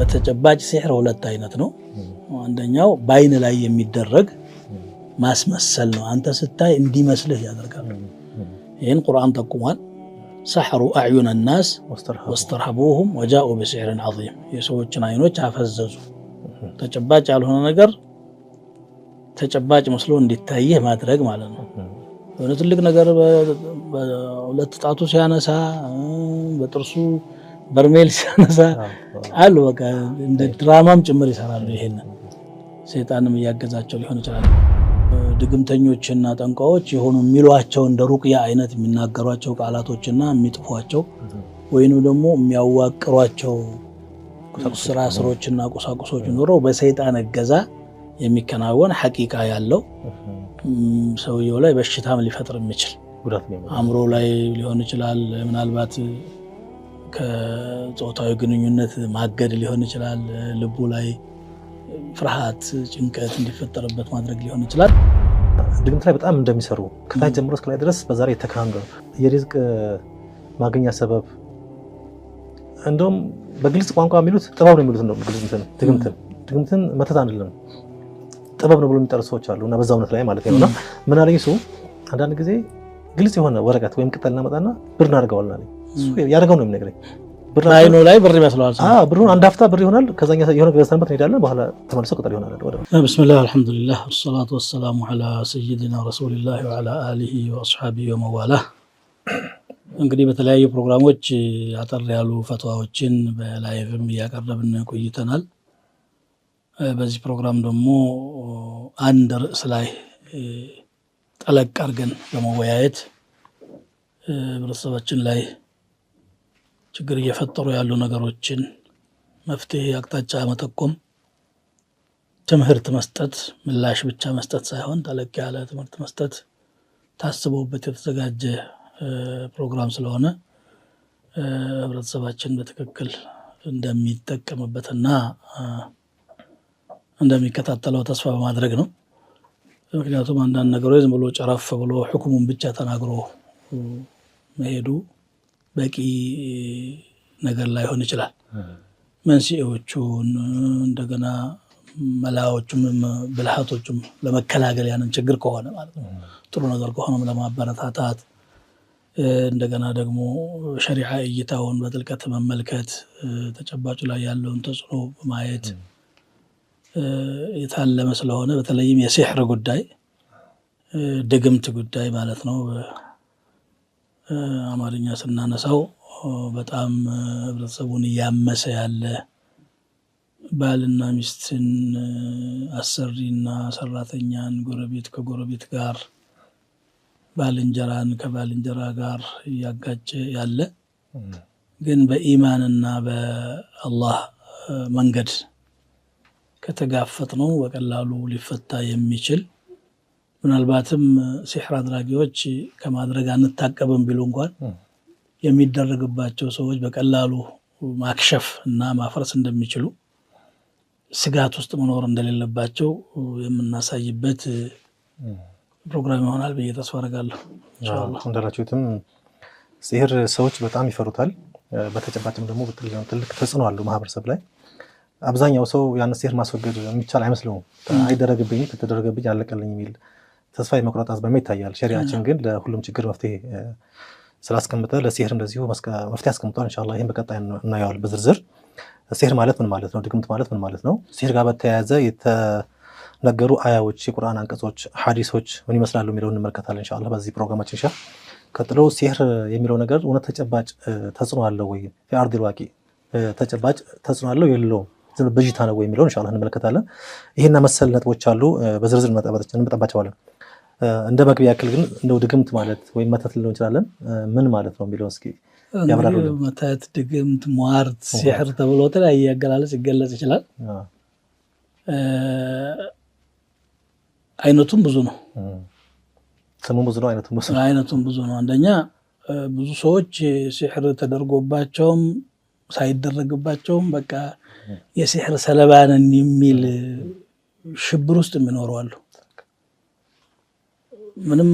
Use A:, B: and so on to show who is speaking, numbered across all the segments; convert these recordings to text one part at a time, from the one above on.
A: በተጨባጭ ሲህር ሁለት አይነት ነው። አንደኛው በአይን ላይ የሚደረግ ማስመሰል ነው። አንተ ስታይ እንዲመስልህ ያደርጋል። ይህን ቁርአን ጠቁሟል። ሰሐሩ አዕዩነ ናስ ወስተርሀቡሁም ወጃኡ ቢሲሕሪን ዐዚም። የሰዎችን አይኖች አፈዘዙ። ተጨባጭ ያልሆነ ነገር ተጨባጭ መስሎ እንዲታይህ ማድረግ ማለት ነው። የሆነ ትልቅ ነገር በሁለት ጣቱ ሲያነሳ፣ በጥርሱ በርሜል ሲያነሳ አሉ። በቃ እንደ ድራማም ጭምር ይሰራሉ። ይሄንን ሰይጣንም እያገዛቸው ሊሆን ይችላል። ድግምተኞችና ጠንቋዎች የሆኑ የሚሏቸው እንደ ሩቅያ አይነት የሚናገሯቸው ቃላቶችና የሚጥፏቸው ወይንም ደግሞ የሚያዋቅሯቸው ስራ ስሮችና ቁሳቁሶች ኖረው በሰይጣን እገዛ የሚከናወን ሐቂቃ ያለው ሰውየው ላይ በሽታም ሊፈጥር የሚችል አእምሮ ላይ ሊሆን ይችላል። ምናልባት ከጾታዊ ግንኙነት ማገድ ሊሆን ይችላል። ልቡ ላይ ፍርሃት፣ ጭንቀት እንዲፈጠርበት ማድረግ ሊሆን ይችላል።
B: ድግምት ላይ በጣም እንደሚሰሩ ከታች ጀምሮ እስከ ላይ ድረስ በዛሬ የተካንገ የሪዝቅ ማግኛ ሰበብ እንደውም በግልጽ ቋንቋ የሚሉት ጥበብ ነው የሚሉት ነው። ድግምትን መተት አንልም ጥበብ ነው ብሎ የሚጠሩ ሰዎች አሉ እና በዛው እውነት ላይ ማለት ነውና ምን አለኝ እሱ አንዳንድ ጊዜ ግልጽ የሆነ ወረቀት ወይም ቅጠል እናመጣና ብር እናደርገዋለን አለኝ። እሱ ያደርገው ነው የሚነግረኝ።
A: አይኑ ላይ ብር ይመስለዋል።
B: ብሩን አንድ ሀፍታ ብር ይሆናል። ከዛኛ የሆነ ገዝተንበት እንሄዳለን። በኋላ ተመልሶ ቅጠል ይሆናል።
A: ቢስሚላህ አልሐምዱሊላህ ወሰላቱ ወሰላሙ ዐላ ሰይይዲና ረሱሊላህ ወዐላ አሊሂ ወአስሐቢሂ ወመዋላህ። እንግዲህ በተለያዩ ፕሮግራሞች አጠር ያሉ ፈትዋዎችን በላይቭም እያቀረብን ቆይተናል። በዚህ ፕሮግራም ደግሞ አንድ ርዕስ ላይ ጠለቅ አድርገን በመወያየት ህብረተሰባችን ላይ ችግር እየፈጠሩ ያሉ ነገሮችን መፍትሄ አቅጣጫ መጠቆም፣ ትምህርት መስጠት፣ ምላሽ ብቻ መስጠት ሳይሆን ጠለቅ ያለ ትምህርት መስጠት ታስቦበት የተዘጋጀ ፕሮግራም ስለሆነ ህብረተሰባችን በትክክል እንደሚጠቀምበትና እንደሚከታተለው ተስፋ በማድረግ ነው። ምክንያቱም አንዳንድ ነገሮች ዝም ብሎ ጨረፍ ብሎ ሁክሙን ብቻ ተናግሮ መሄዱ በቂ ነገር ላይሆን ይችላል። መንስኤዎቹን እንደገና መላዎቹም ብልሃቶቹም ለመከላከል ያንን ችግር ከሆነ ማለት ነው ጥሩ ነገር ከሆነም ለማበረታታት እንደገና ደግሞ ሸሪዓ እይታውን በጥልቀት መመልከት ተጨባጭ ላይ ያለውን ተጽዕኖ ማየት የታለመ ስለሆነ በተለይም የሲሕር ጉዳይ ድግምት ጉዳይ ማለት ነው አማርኛ ስናነሳው በጣም ህብረተሰቡን እያመሰ ያለ ባልና ሚስትን፣ አሰሪና ሰራተኛን፣ ጎረቤት ከጎረቤት ጋር፣ ባልንጀራን ከባልንጀራ ጋር እያጋጨ ያለ ግን በኢማንና በአላህ መንገድ ከተጋፈጥ ነው በቀላሉ ሊፈታ የሚችል ምናልባትም ሲሕር አድራጊዎች ከማድረግ አንታቀብም ቢሉ እንኳን የሚደረግባቸው ሰዎች በቀላሉ ማክሸፍ እና ማፍረስ እንደሚችሉ ስጋት ውስጥ መኖር እንደሌለባቸው የምናሳይበት ፕሮግራም ይሆናል ብዬ ተስፋ አደርጋለሁ። ኢንሻአላህ
B: እንዳላችሁትም ሲሕር ሰዎች በጣም ይፈሩታል። በተጨባጭም ደግሞ ትልቅ ተጽዕኖ አለው ማህበረሰብ ላይ። አብዛኛው ሰው ያን ሲሕር ማስወገድ የሚቻል አይመስለውም። አይደረግብኝ ከተደረገብኝ አለቀልኝ የሚል ተስፋ የመቁረጥ አዝማሚያ ይታያል። ሸሪዓችን ግን ለሁሉም ችግር መፍትሄ ስላስቀምጠ ለሲሕር እንደዚሁ መፍትሄ አስቀምጧል። ኢንሻአላህ ይሄን በቀጣይ እናየዋለን በዝርዝር። ሲሕር ማለት ምን ማለት ነው? ድግምት ማለት ምን ማለት ነው? ሲሕር ጋር በተያያዘ የተነገሩ አያዎች፣ የቁርአን አንቀጾች፣ ሐዲሶች ምን ይመስላሉ የሚለውን እንመለከታለን ኢንሻአላህ በዚህ ፕሮግራማችን። ቀጥሎ ሲሕር የሚለው ነገር እውነት ተጨባጭ ተጽዕኖ አለው ወይ? የአርዲል ዋቂ ተጨባጭ ተጽዕኖ አለው የለውም? ዝም በጅታ ነው ወይ የሚለውን ኢንሻአላህ እንመለከታለን። ይሄና መሰል ነጥቦች አሉ፣ በዝርዝር እንመጣባቸዋለን። እንደ መግቢያ ያክል ግን እንደው ድግምት ማለት ወይም መተት ልንለው እንችላለን ምን ማለት ነው የሚለውን እስኪ ያብራሩልን።
A: መተት፣ ድግምት፣ ሟርት፣ ሲሕር ተብሎ ተለያየ አገላለጽ ይገለጽ ይችላል። አይነቱም ብዙ ነው።
B: ስሙም ብዙ ነው፣
A: አይነቱም ብዙ ነው። አንደኛ ብዙ ሰዎች ሲሕር ተደርጎባቸውም ሳይደረግባቸውም በቃ የሲሕር ሰለባ ነን የሚል ሽብር ውስጥ የሚኖሩ አሉ። ምንም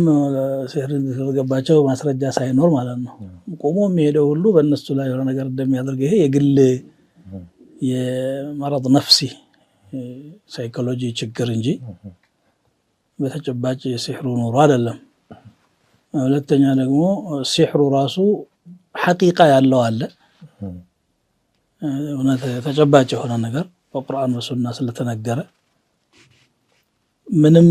A: ሲሕር የተደረገባቸው ማስረጃ ሳይኖር ማለት ነው። ቆሞ የሚሄደው ሁሉ በእነሱ ላይ የሆነ ነገር እንደሚያደርግ ይሄ የግል የመረድ ነፍሲ ሳይኮሎጂ ችግር እንጂ በተጨባጭ የሲሕሩ ኑሮ አይደለም። ሁለተኛ ደግሞ ሲሕሩ ራሱ ሐቂቃ ያለው አለ እውነት ተጨባጭ የሆነ ነገር በቁርአን በሱና ስለተነገረ ምንም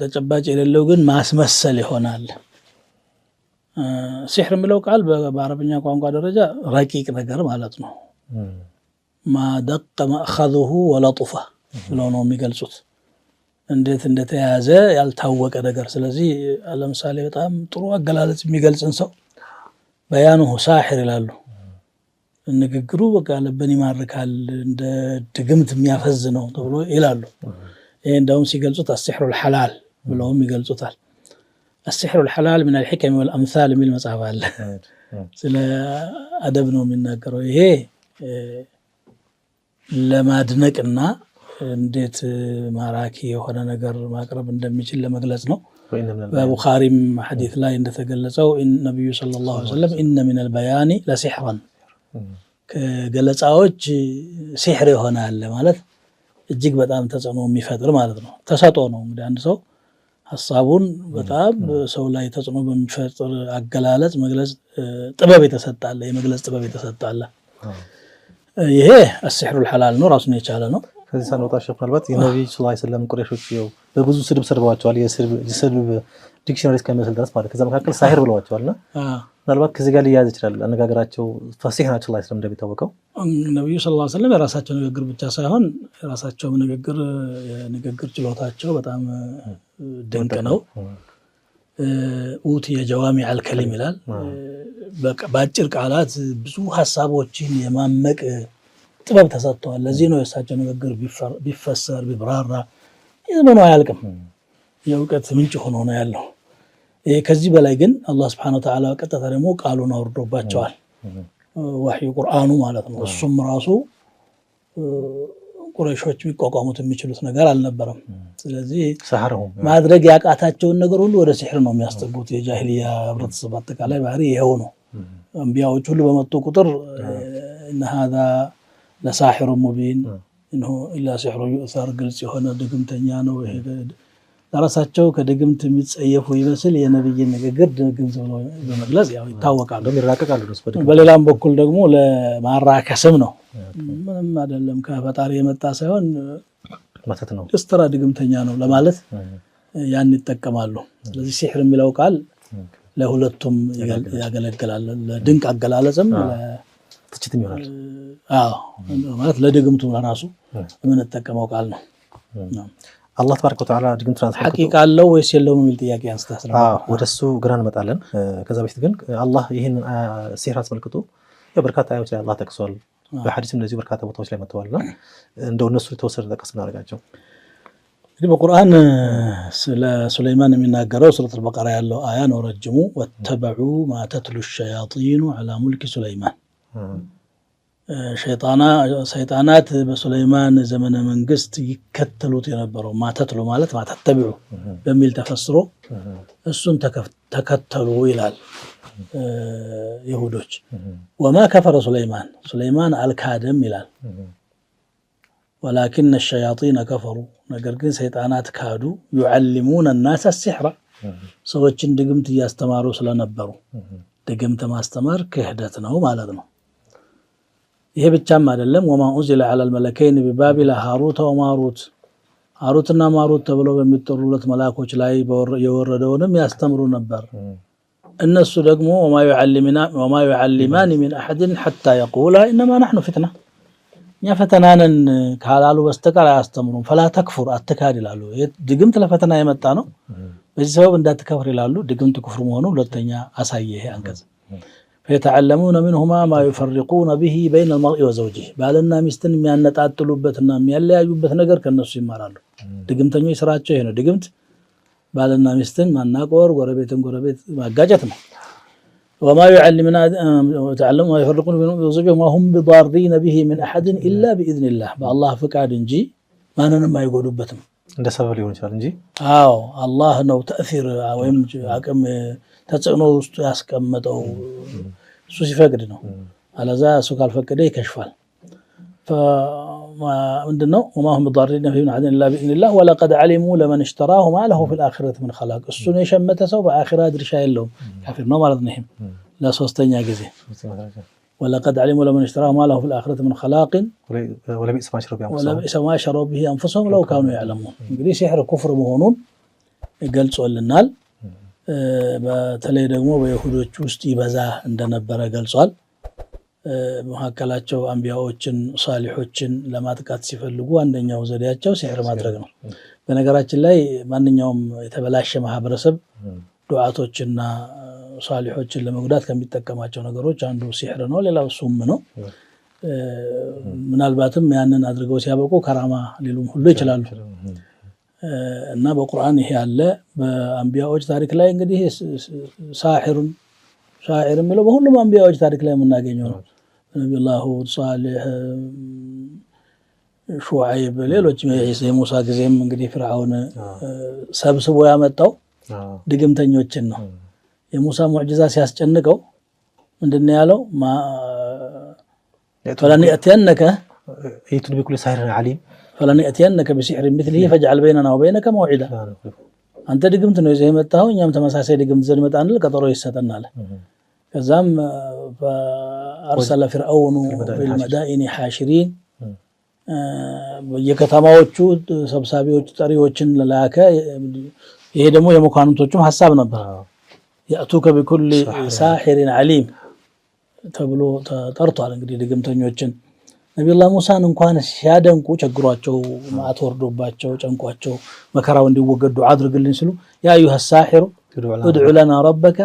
A: ተጨባጭ የሌለው ግን ማስመሰል ይሆናል። ሲሕር የሚለው ቃል በአረብኛ ቋንቋ ደረጃ ረቂቅ ነገር ማለት ነው። ማደቀ መእኸዙሁ ወለጡፋ ብለው ነው የሚገልጹት፣ እንዴት እንደተያዘ ያልታወቀ ነገር። ስለዚህ ለምሳሌ በጣም ጥሩ አገላለጽ የሚገልጽን ሰው በያኑሁ ሳሕር ይላሉ። ንግግሩ በቃ ልብን ይማርካል፣ እንደ ድግምት የሚያፈዝ ነው ተብሎ ይላሉ። ይሄ እንደውም ሲገልጹት አስሕሩል ሐላል ብለውም ይገልጹታል። አስሕሩል ሐላል ሚነል ሒከም ወልአምሳል የሚል መጽሐፍ አለ። ስለ አደብ ነው የሚናገረው። ይሄ ለማድነቅና እንዴት ማራኪ የሆነ ነገር ማቅረብ እንደሚችል ለመግለጽ ነው። በቡኻሪም ሐዲስ ላይ እንደተገለጸው ነቢዩ ሰለላሁ ዐለይሂ ወሰለም ኢነ ሚነል በያኒ ለሲሕረን ከገለጻዎች ሲሕር ይሆናል ማለት እጅግ በጣም ተጽዕኖ የሚፈጥር ማለት ነው። ተሰጥኦ ነው እንግዲህ አንድ ሰው ሐሳቡን በጣም ሰው ላይ ተጽዕኖ በሚፈጥር አገላለጽ መግለጽ ጥበብ የተሰጣለ የመግለጽ ጥበብ የተሰጣለ። ይሄ አስሕሩል ሐላል ነው፣ ራሱን የቻለ ነው።
B: ከዚህ ሳንወጣ ሼክ ምናልባት የነብዩ ሰለላሁ ዐለይሂ ወሰለም ቁረይሾች በብዙ ስድብ ሰድበዋቸዋል። የስድብ ዲክሽነሪ እስከሚመስል ድረስ ማለት ከዛ መካከል ሳሕር ብለዋቸዋልና ምናልባት ከዚህ ጋር ሊያያዝ ይችላል። አነጋገራቸው ፈሲህ ናቸው ላይ እንደሚታወቀው
A: ነብዩ ሰለላሁ ዐለይሂ ወሰለም የራሳቸው ንግግር ብቻ ሳይሆን የራሳቸው ንግግር ችሎታቸው በጣም ድንቅ ነው። ኡቲየ ጀዋሚዐል ከሊም ይላል። በአጭር ቃላት ብዙ ሀሳቦችን የማመቅ ጥበብ ተሰጥተዋል። ለዚህ ነው የእሳቸው ንግግር ቢፈሰር ቢብራራ የዘመኑ አያልቅም፣ የእውቀት ምንጭ ሆኖ ነው ያለው። ከዚህ በላይ ግን አላህ ሱብሓነሁ ወተዓላ ቀጥታ ደግሞ ቃሉን አውርዶባቸዋል፣ ወህዩ ቁርአኑ ማለት ነው። እሱም ራሱ ቁረይሾች የሚቋቋሙት የሚችሉት ነገር አልነበረም። ስለዚህ ማድረግ ያቃታቸውን ነገር ሁሉ ወደ ሲሕር ነው የሚያስጠጉት። የጃሂልያ ህብረተሰብ አጠቃላይ ባህሪ ይኸው ነው። አንቢያዎች ሁሉ በመጡ ቁጥር እነ ሃዛ ለሳሒሩ ሙቢን እንሁ ኢላ ሲሕሩ ዩእሰር፣ ግልጽ የሆነ ድግምተኛ ነው። ለራሳቸው ከድግምት የሚጸየፉ ይመስል የነብይን ንግግር ድግምት ብሎ በመግለጽ ያው ይታወቃሉ፣ ይራቀቃሉ። በሌላም በኩል ደግሞ ለማራከስም ነው። ምንም አይደለም ከፈጣሪ የመጣ ሳይሆን
B: ማለት ነው፣
A: እስተራ ድግምተኛ ነው ለማለት ያን ይጠቀማሉ። ስለዚህ ሲሕር የሚለው ቃል ለሁለቱም ያገለግላል። ለድንቅ አገላለጽም
B: ትችትም ይሆናል።
A: ማለት ለድግምቱ ለራሱ የምንጠቀመው ቃል ነው።
B: አላህ ተባረከ ወተዓላ ድግምቱን አስመልክቶ
A: ሐቂቃ አለው ወይስ የለውም የሚል ጥያቄ አንስተህ
B: ወደሱ ግራ እንመጣለን። ከዛ በፊት ግን አላህ ይህን ሲሕር አስመልክቶ በርካታ አያዎች ላይ አላህ ጠቅሷል። በሐዲስም እንደዚሁ በርካታ ቦታዎች ላይ መጥተዋልና እንደው እነሱ የተወሰነ ጠቀስ እናደርጋቸው። እንግዲህ በቁርአን ስለ ሱለይማን የሚናገረው ሱረቱል በቀራ ያለው አያ ነው ረጅሙ። ወተበዑ ማ ተትሉ ሸያጢኑ ዐላ ሙልኪ ሱለይማን፣ ሰይጣናት በሱለይማን ዘመነ መንግስት ይከተሉት የነበረው ማተትሉ ማለት ማተተቢዑ በሚል ተፈስሮ እሱን ተከተሉ ይላል ይሁዶች። ወማ ከፈረ ሱለይማን አልካደም ይላል። ወላኪነ ሸያጢነ ከፈሩ፣ ነገር ግን ሰይጣናት ካዱ። ዩዓሊሙነ ናስ ሲሕራ፣ ሰዎችን ድግምት እያስተማሩ ስለነበሩ ድግምት ማስተማር ክህደት ነው ማለት ነው። ይሄ ብቻም አይደለም። ወማ ኡንዚለ ዐለል መለከይን ቢባቢል ሃሩተ ወማሩት፣ ሃሩትና ማሩት ተብለው በሚጠሩለት መላኮች ላይ የወረደውንም ያስተምሩ ነበር። እነሱ ደግሞ ወማ ዩዓሊማኒ ሚን አሐድን ሐታ የቁላ ኢነማ ነሕኑ ፊትና፣ እኛ ፈተናንን ካላሉ በስተቀር አያስተምሩም። ፈላ ተክፉር፣ አትካድ ይላሉ። ድግምት ለፈተና የመጣ ነው፣ በዚህ ሰበብ እንዳትከፍር ይላሉ። ድግምት ክፍር መሆኑ ሁለተኛ አሳየ ይሄ አንቀጽ። ፈየተዓለሙነ ሚንሁማ ማ ዩፈሪቁነ ቢሂ በይነ አልመርኢ ወዘውጂህ፣ ባልና ሚስትን የሚያነጣጥሉበትና የሚያለያዩበት ነገር ከነሱ ይማራሉ። ድግምተኞች ስራቸው ይሄ ነው። ድግምት ባልና ሚስትን ማናቆር፣ ጎረቤትን ጎረቤት ማጋጨት ነው። ወማ ዩዓሊሙና ተዓለሙ ማ ዩፈሪቁነ ቢሂ ወዘውጂህ ወማ ሁም ቢዳሪነ ቢሂ ሚን አሐድን ኢላ ቢኢዝኒላህ፣ በአላህ ፍቃድ እንጂ ማንንም አይጎዱበትም። እንደ ሰበብ ሊሆን ይችላል እንጂ
A: አዎ አላህ ነው ተእሲር ወይም አቅም ተጽዕኖ ውስጥ ያስቀመጠው፣ እሱ ሲፈቅድ ነው። አለዛ እሱ ካልፈቀደ ይከሽፋል። ምንድነው وما هم بضارين به من أحد إلا بإذن الله ولقد علموا لمن اشتراه ما له في الآخرة من خلاق እሱን የሸመተ ሰው በአኺራ ድርሻ የለውም ካፊር ነው ማለት ነው። ይሄም ለሶስተኛ ጊዜ ولقد علموا لمن اشتراه ما له في الآخرة من خلاق ولبئس ما شروا به أنفسهم لو كانوا يعلمون እንግዲህ ሲሕር ኩፍር መሆኑን ገልጾልናል። በተለይ ደግሞ በይሁዶች ውስጥ ይበዛ እንደነበረ ገልጿል። መሐከላቸው አንቢያዎችን ሷሊሖችን ለማጥቃት ሲፈልጉ አንደኛው ዘዴያቸው ሲሕር ማድረግ ነው። በነገራችን ላይ ማንኛውም የተበላሸ ማህበረሰብ ዱዓቶችና ሷሊሖችን ለመጉዳት ከሚጠቀማቸው ነገሮች አንዱ ሲሕር ነው። ሌላው ሱም ነው። ምናልባትም ያንን አድርገው ሲያበቁ ከራማ ሊሉም ሁሉ ይችላሉ እና በቁርአን ይሄ አለ። በአንቢያዎች ታሪክ ላይ እንግዲህ ሻዒር የሚለው በሁሉም አንቢያዎች ታሪክ ላይ የምናገኘው ነው። ነቢዩላህ ሁድ፣ ሷሊህ፣ ሹዓይብ፣ ሌሎች የሙሳ ጊዜም እንግዲህ ፍርዓውን ሰብስቦ ያመጣው ድግምተኞችን ነው። የሙሳ ሙዕጂዛ ሲያስጨንቀው ምንድነው ያለው? ፈለን የእትየነከ
B: ቢኩሊ ሳሒሪን ዓሊም
A: ፈለን የእትየነከ ቢሲሕር ሚስሊሂ ፈጅዐል በይነና ወበይነከ መውዒዳ። አንተ ድግምት ነው ይዘህ የመጣኸው እኛም ተመሳሳይ ድግምት ይዘን እንመጣለን፣ ቀጠሮ ይሰጠናል። ከዛም አርሰለ ፊርዓውኑ ፊልመዳኢኒ ሓሽሪን የከተማዎቹ ሰብሳቢዎች ጠሪዎችን ላከ። ይሄ ደግሞ የመኳንንቶቹም ሐሳብ ነበር። ያእቱከ ቢኩሊ ሳሒሪን ዓሊም ተብሎ ተጠርቷል። እንግዲህ ድግምተኞችን ነቢዩላህ ሙሳን እንኳን ሲያደንቁ ቸግሯቸው ማዕት ወርዶባቸው ጨንቋቸው መከራው እንዲወገድ ዱዓ አድርግልን ሲሉ ያ አዩሃ ሳሒሩ ኡድዑ ለና ረበከ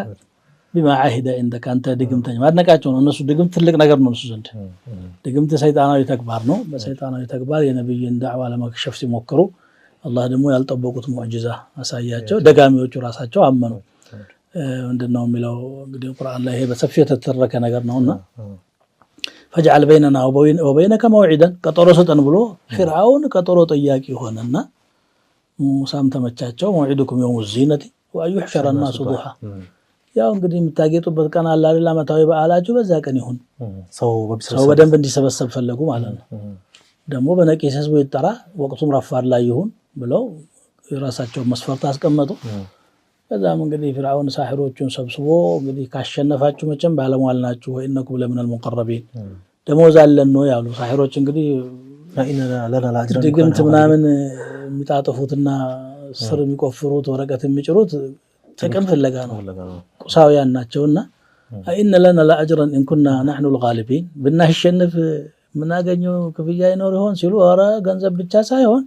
A: ቢማ ዓሂደ ዒንደከ አንተ ድግምተኛ ማድነቃቸው ነው። እነሱ ድግምት ትልቅ ነገር ነው እነሱ ዘንድ። ድግምት ሰይጣናዊ ተግባር ነው። በሰይጣናዊ ተግባር የነብይን ዳዕዋ ለመክሸፍ ሲሞክሩ አላህ ደግሞ ያልጠበቁት ሙዕጂዛ አሳያቸው። ደጋሚዎቹ ራሳቸው አመኑ። ምንድነው የሚለው እንግዲህ ቁርአን ላይ ይሄ በሰፊው የተተረከ ነገር ነውና ፈጅዐል በይነና ወበይነከ መውዒደን ቀጠሮ ስጠን ብሎ ፊርዓውን ቀጠሮ ጠያቂ ሆነና ሙሳም ተመቻቸው። መውዒዱኩም የውሙ ዚነቲ ወአን ዩሕሸረ ናሱ ዱሃ። ያው እንግዲህ የምታጌጡበት ቀን አለ አይደል? ዓመታዊ በዓላችሁ በዛ ቀን ይሁን። ሰው በደንብ እንዲሰበሰብ ፈለጉ ማለት ነው። ደግሞ በነቂስ ህዝቡ ይጠራ፣ ወቅቱም ረፋድ ላይ ይሁን ብለው የራሳቸውን መስፈርት አስቀመጡ። ከዛም እንግዲህ ፍርዓውን ሳሒሮቹን ሰብስቦ እንግዲህ ካሸነፋችሁ መቼም ባለሟል ናችሁ ወኢነኩም ለሚነል ሙቀረቢን ደሞዝ አለን ነው ያሉ። ሳሒሮች እንግዲህ ድግምት ምናምን የሚጣጥፉትና ስር የሚቆፍሩት ወረቀት የሚጭሩት ጥቅም ፍለጋ ነው፣ ቁሳውያን ናቸውና ኢነ ለና ለአጅረን ኢንኩና ናሕኑ ልጋሊቢን ብናሸንፍ ምናገኘው ክፍያ ይኖር ይሆን ሲሉ ኧረ ገንዘብ ብቻ ሳይሆን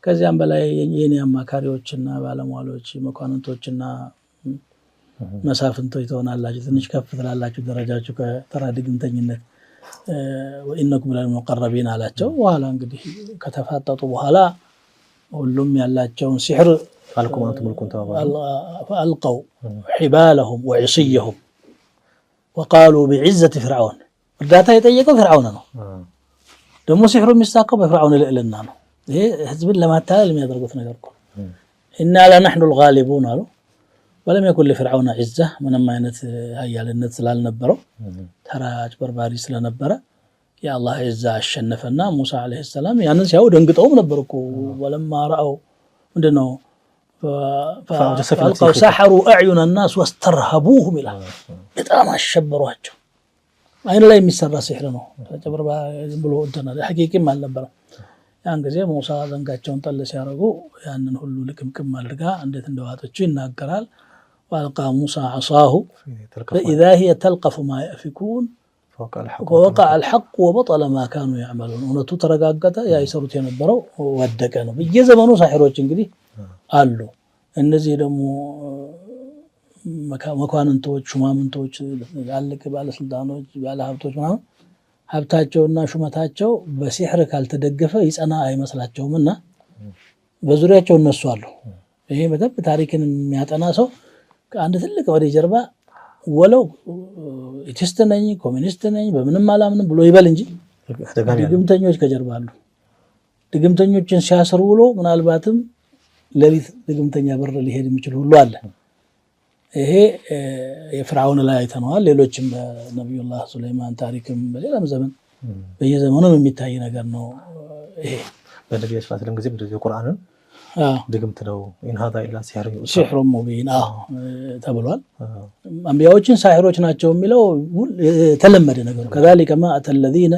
A: ከዚያም በላይ የኔ አማካሪዎችና ባለሟሎች መኳንንቶችና መሳፍንቶች ትሆናላችሁ፣ ትንሽ ከፍ ትላላችሁ ደረጃችሁ ከተራ ድግምተኝነት ወኢነኩም ለሚነል ሙቀረቢን አላቸው። በኋላ እንግዲህ ከተፋጠጡ በኋላ ሁሉም ያላቸውን ሲሕር فألقوا حبالهم وعصيهم وقالوا بعزة فرعون እርዳታ የጠየቀው ፍርዓውን ነው። ደግሞ ሲሕሩ የሚሳካው በፍርዓውን ልዕልና ነው። ይሄ ህዝብን ለማታለል የሚያደርጉት ነገር እኮ ኢና ለነሕኑ ልጋሊቡን አሉ። ወለም የኩን ለፍርዓውን ዒዛ ምንም አይነት ሀያልነት ስላልነበረው ተራ አጭበርባሪ ስለነበረ የአላህ ዒዛ አሸነፈና ሙሳ ዓለይሂ ሰላም ያንን ሲያዩ ደንግጠውም ነበር እኮ ወለማ ረአው ምንድነው فألقوا سحروا أعين الناس واسترهبوهم إلى በጣም አሸበሯቸው። አይን ላይ የሚሰራ ሲሕር ነው። ተጨበርባ ብሎ እንትና ሐቂቂም አልነበረም። ያን ጊዜ ሙሳ ዘንጋቸውን ጠል ሲያረጉ ያንን ሁሉ ልቅምቅም አድርጋ እንዴት እንደዋጠችው ይናገራል። ወአልቃ ሙሳ ዓሳሁ فإذا هي تلقف ما يأفكون ووقع الحق وبطل ما كانوا يعملون። እውነቱ ተረጋገጠ። ያ ይሰሩት የነበረው ወደቀ ነው። በየዘመኑ ሳሒሮች እንግዲህ አሉ። እነዚህ ደግሞ መኳንንቶች፣ ሹማምንቶች፣ ትላልቅ ባለስልጣኖች፣ ባለሀብቶች ምናምን ሀብታቸውና ሹመታቸው በሲሕር ካልተደገፈ ይጸና አይመስላቸውምና በዙሪያቸው እነሱ አሉ። ይሄ በደንብ ታሪክን የሚያጠና ሰው ከአንድ ትልቅ መሪ ጀርባ ወለው ኢቲስት ነኝ ኮሚኒስት ነኝ በምንም አላምንም ብሎ ይበል እንጂ ድግምተኞች ከጀርባ አሉ። ድግምተኞችን ሲያስሩ ውሎ ምናልባትም ለሊት ድግምተኛ በር ሊሄድ የሚችል ሁሉ አለ። ይሄ የፍርዓውን ላይ አይተነዋል። ሌሎችም በነቢዩላህ ሱለይማን ታሪክም በሌላም ዘመን በየዘመኑም የሚታይ ነገር ነው ይሄ።
B: በነቢያችን ሰለላሁ ዐለይሂ ወሰለም ጊዜ ቁርአንን ድግምት ነው ኢን ሀዛ ኢላ
A: ሲሕሩን ሙቢን ተብሏል። አንቢያዎችን ሳሒሮች ናቸው የሚለው የተለመደ ነገር ነው። ከዛሊከ ማ አተ ለዚነ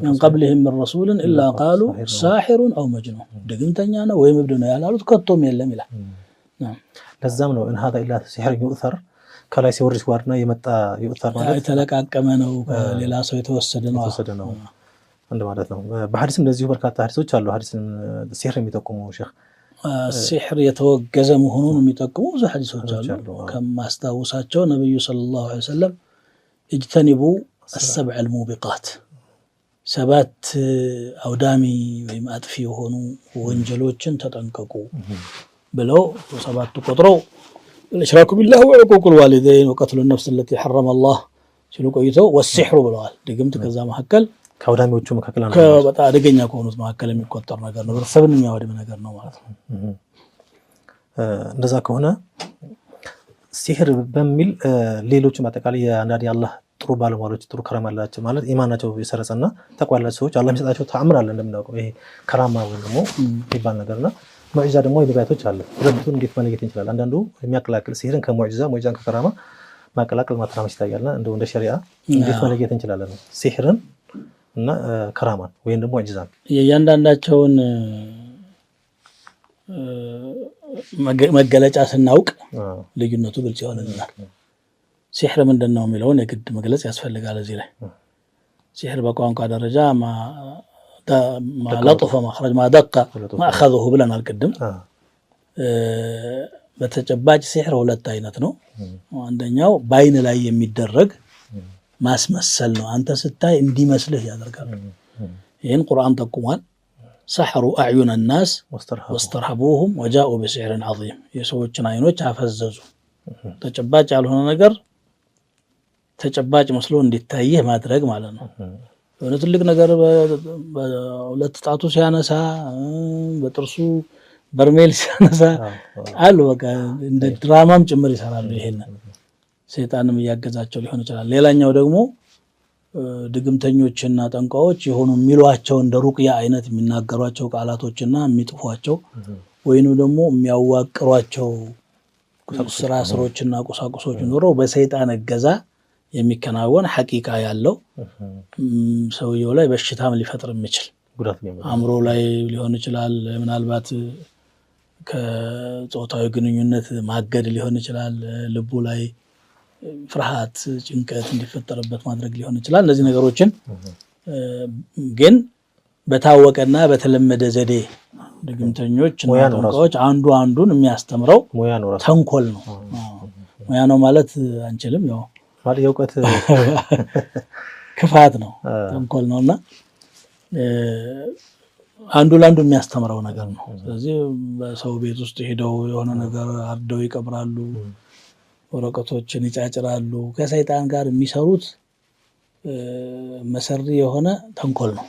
A: ሚን ቀብሊሂም ሚን ረሱልን ኢላ ቃሉ ሳሒሩን አው መጅኑን፣ ድግምተኛ ነው ወይም እብድ ነው ያላሉት ከቶም የለም ይላል።
B: ለዛም ነው ኢን ሀዛ ኢላ ሲሕሩን ዩእተር ከላይ ሲወርድ ሲዋርድና የመጣ ዩእተር ማለት
A: የተለቃቀመ ነው፣ ከሌላ ሰው የተወሰደ ነው
B: አንድ ማለት ነው። በሐዲስም እንደዚሁ በርካታ ሐዲሶች አሉ። ሐዲስን ሲሕር የሚጠቁሙ ሼክ
A: ሲሕር የተወገዘ መሆኑን የሚጠቁሙ ብዙ ሐዲሶች አሉ። ከማስታውሳቸው ነብዩ ሰለላሁ ዐለይሂ ወሰለም እጅተኒቡ አሰብዐል ሙቢቃት፣ 7 አውዳሚ ወይም አጥፊ የሆኑ ወንጀሎችን ተጠንቀቁ ብለው 7ቱ ቆጥረው الاشراك بالله وعقوق الوالدين وقتل النفس التي حرم الله ሲሉ ቆይተው ወሲሕሩ ብለዋል። ድግምት ከዛ መካከል
B: ከአውዳሚዎቹ መካከል
A: በጣም አደገኛ ከሆኑት መካከል የሚቆጠር ነገር ነው። ቤተሰብን የሚያወድም ነገር ነው ማለት ነው።
B: እንደዛ ከሆነ ሲሕር በሚል ሌሎችም አጠቃላይ የአንዳንድ የአላህ ጥሩ ባለሟሎች ጥሩ ከራማ አላቸው ማለት ኢማናቸው የሰረጸና ተቅዋ ያላቸው ሰዎች አላህ የሚሰጣቸው ተአምር አለ። እንደምናውቀው ይሄ ከራማ ወይም ደግሞ የሚባል ነገርና ሙዕጂዛ ደግሞ የነቢያቶች አለ። ሁለቱን እንዴት መለየት እንችላለን? አንዳንዱ የሚያቀላቅል ሲሕርን ከሙዕጂዛ ሙዕጂዛን ከከራማ ማቀላቀል ማተራመስ ይታያልና እንደ ሸሪዓ እንዴት መለየት እንችላለን? ሲሕርን እና ከራማን ወይም ደግሞ ሙዕጂዛን
A: የእያንዳንዳቸውን መገለጫ ስናውቅ ልዩነቱ ግልጽ ይሆንልናል። ሲሕር ምንድን ነው የሚለውን የግድ መግለጽ ያስፈልጋል። እዚህ ላይ ሲሕር በቋንቋ ደረጃ ለጥፈ ማኽረጅ ማደቀ ማእኸዙሁ ብለናል ቅድም። በተጨባጭ ሲሕር 2 አይነት ነው። አንደኛው በአይን ላይ የሚደረግ ማስመሰል ነው። አንተ ስታይ እንዲመስልህ ያደርጋል። ይህን ቁርአን ጠቁሟል። ሰሐሩ አዕዩነ ናስ ወስተርሀቡሁም ወጃኡ ቢሲሕሪን ዐዚም፣ የሰዎችን አይኖች አፈዘዙ። ተጨባጭ ያልሆነ ነገር ተጨባጭ መስሎ እንዲታይህ ማድረግ ማለት ነው። የሆነ ትልቅ ነገር በሁለት ጣቱ ሲያነሳ በጥርሱ በርሜል ሲያነሳ አሉ። በቃ እንደ ድራማም ጭምር ይሰራሉ። ይሄን ሰይጣንም እያገዛቸው ሊሆን ይችላል። ሌላኛው ደግሞ ድግምተኞችና ጠንቋዎች የሆኑ የሚሏቸው እንደ ሩቅያ አይነት የሚናገሯቸው ቃላቶችና የሚጥፏቸው ወይንም ደግሞ የሚያዋቅሯቸው ስራ ስሮችና ቁሳቁሶች ኖረው በሰይጣን እገዛ የሚከናወን ሐቂቃ ያለው ሰውየው ላይ በሽታም ሊፈጥር የሚችል አእምሮ ላይ ሊሆን ይችላል። ምናልባት ከጾታዊ ግንኙነት ማገድ ሊሆን ይችላል። ልቡ ላይ ፍርሃት፣ ጭንቀት እንዲፈጠርበት ማድረግ ሊሆን ይችላል። እነዚህ ነገሮችን ግን በታወቀና በተለመደ ዘዴ ድግምተኞች እና ጠንቋዮች አንዱ አንዱን የሚያስተምረው ተንኮል ነው። ሙያ ነው ማለት አንችልም። ያው ማለት የእውቀት ክፋት ነው፣ ተንኮል ነውና አንዱ ለአንዱ የሚያስተምረው ነገር ነው። ስለዚህ በሰው ቤት ውስጥ ሄደው የሆነ ነገር አርደው ይቀብራሉ፣ ወረቀቶችን ይጫጭራሉ። ከሰይጣን ጋር የሚሰሩት መሰሪ የሆነ ተንኮል ነው።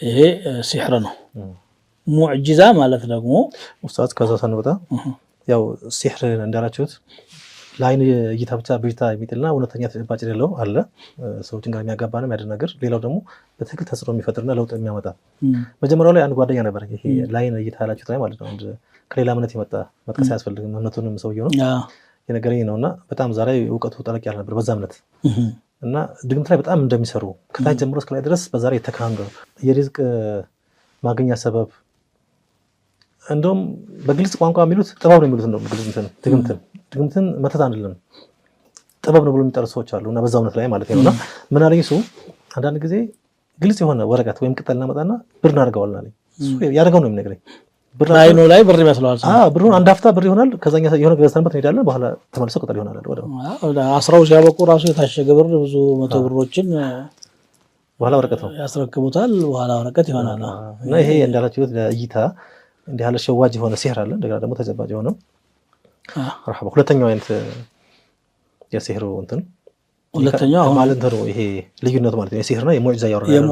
A: ይሄ ሲሕር ነው። ሙዕጂዛ ማለት ደግሞ
B: ኡስታዝ ከዛ ሳንወጣ ያው ሲሕር እንዳላችሁት ለአይን እይታ ብቻ ብዥታ የሚጥልና እውነተኛ ተጨባጭ የሌለው አለ፣ ሰዎችን ጋር የሚያጋባና የሚያደርግ ነገር። ሌላው ደግሞ በትክክል ተጽዕኖ የሚፈጥርና ለውጥ የሚያመጣ። መጀመሪያው ላይ አንድ ጓደኛ ነበር፣ ይሄ ለአይን እይታ ያላችሁት ላይ ማለት ነው። ከሌላ እምነት የመጣ መጥቀስ አያስፈልግም፣ እምነቱንም ሰውየው ነው የነገረኝ ነውና በጣም ዛሬ እውቀቱ ጠለቅ ያለ ነበር በዛ እምነት እና ድግምት ላይ በጣም እንደሚሰሩ ከታች ጀምሮ እስከ ላይ ድረስ በዛሬ የተካንገ የሪዝቅ ማግኛ ሰበብ እንደውም በግልጽ ቋንቋ የሚሉት ጥበብ ነው የሚሉት ነው። ድግምትን መተት አንልም ጥበብ ነው ብሎ የሚጠሩ ሰዎች አሉ እና በዛ እምነት ላይ ማለት ነውና ምን አለኝ እሱ አንዳንድ ጊዜ ግልጽ የሆነ ወረቀት ወይም ቅጠል እናመጣና ብር እናደርገዋለን አለኝ። እሱ ያደርገው ነው የሚነግረኝ።
A: አይኑ ላይ ብር ይመስለዋል።
B: ብሩን አንድ አፍታ ብር ይሆናል። ከዛኛ የሆነ ገዝተንበት እንሄዳለን። በኋላ ተመልሶ ቅጠል ይሆናል።
A: ወደ አስራው ሲያበቁ ራሱ የታሸገ ብር ብዙ 100 ብሮችን
B: በኋላ ወረቀት ነው
A: ያስረክቡታል። በኋላ ወረቀት ይሆናል
B: እና ይሄ እንዳላችሁት ለእይታ እንዲህ ያለ ሸዋጅ የሆነ ሲሕር አለ። እንደገና ደግሞ ተጨባጭ የሆነ መርሐባ። ሁለተኛው አይነት የሲሕሩ እንትን
A: ሁለተኛው
B: ማለት ነው። ይሄ ልዩነቱ ማለት ነው የሲሕርና የሙዕጂዛ ያወራል።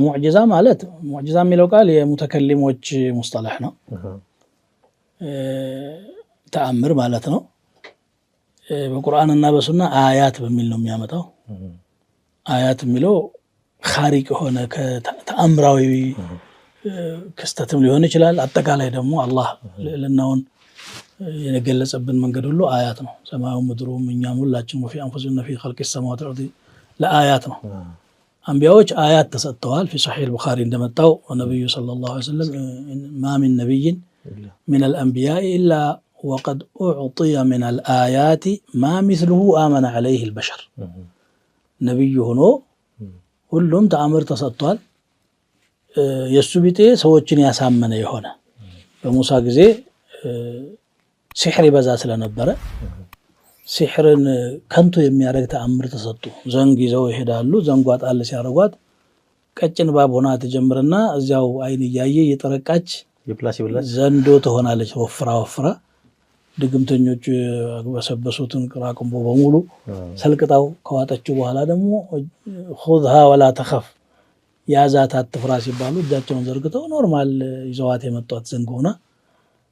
A: ሙዕጂዛ ማለት ሙዕጂዛ የሚለው ቃል የሙተከሊሞች ሙስጠላህ ነው። ተአምር ማለት ነው። በቁርአንና በሱና አያት በሚል ነው የሚያመጣው። አያት የሚለው ኻሪቅ ሆነ ከተአምራዊ ክስተትም ሊሆን ይችላል። አጠቃላይ ደግሞ አላህ ለናውን የገለጸብን መንገድ ሁሉ አያት ነው። ሰማዩ ምድሩም እኛም ሁላችን ወፊ አንፉሲና ፊ ኸልቂ ሰማዋት ወልአርድ ለአያት ነው። አንቢያዎች አያት ተሰጥተዋል። في صحيح البخاري እንደመጣው ነብዩ ሰለላሁ ዐለይሂ ወሰለም ما من نبي من الأنبياء إلا وقد أعطي من الآيات ما مثله آمن عليه البشر ነብዩ ሆኖ ሁሉም ተአምር ተሰጥቷል። የሱ ቢጤ ሰዎችን ያሳመነ የሆነ በሙሳ ጊዜ ሲሕር ይበዛ ስለነበረ ሲሕርን ከንቱ የሚያደርግ ተአምር ተሰጡ። ዘንግ ይዘው ይሄዳሉ። ዘንጓ ጣል ሲያረጓት ቀጭን ባብ ሆና ተጀምርና እዚያው አይን እያየ እየጠረቃች ዘንዶ ትሆናለች። ወፍራ ድግምተኞቹ ያግበሰበሱትን ቅራቅንቦ በሙሉ ሰልቅጣው ከዋጠችው በኋላ ደግሞ خذها ولا تخف ያዛት አትፍራ ሲባሉ እጃቸውን ዘርግተው ኖርማል ይዘዋት የመጣት ዘንግ ሆና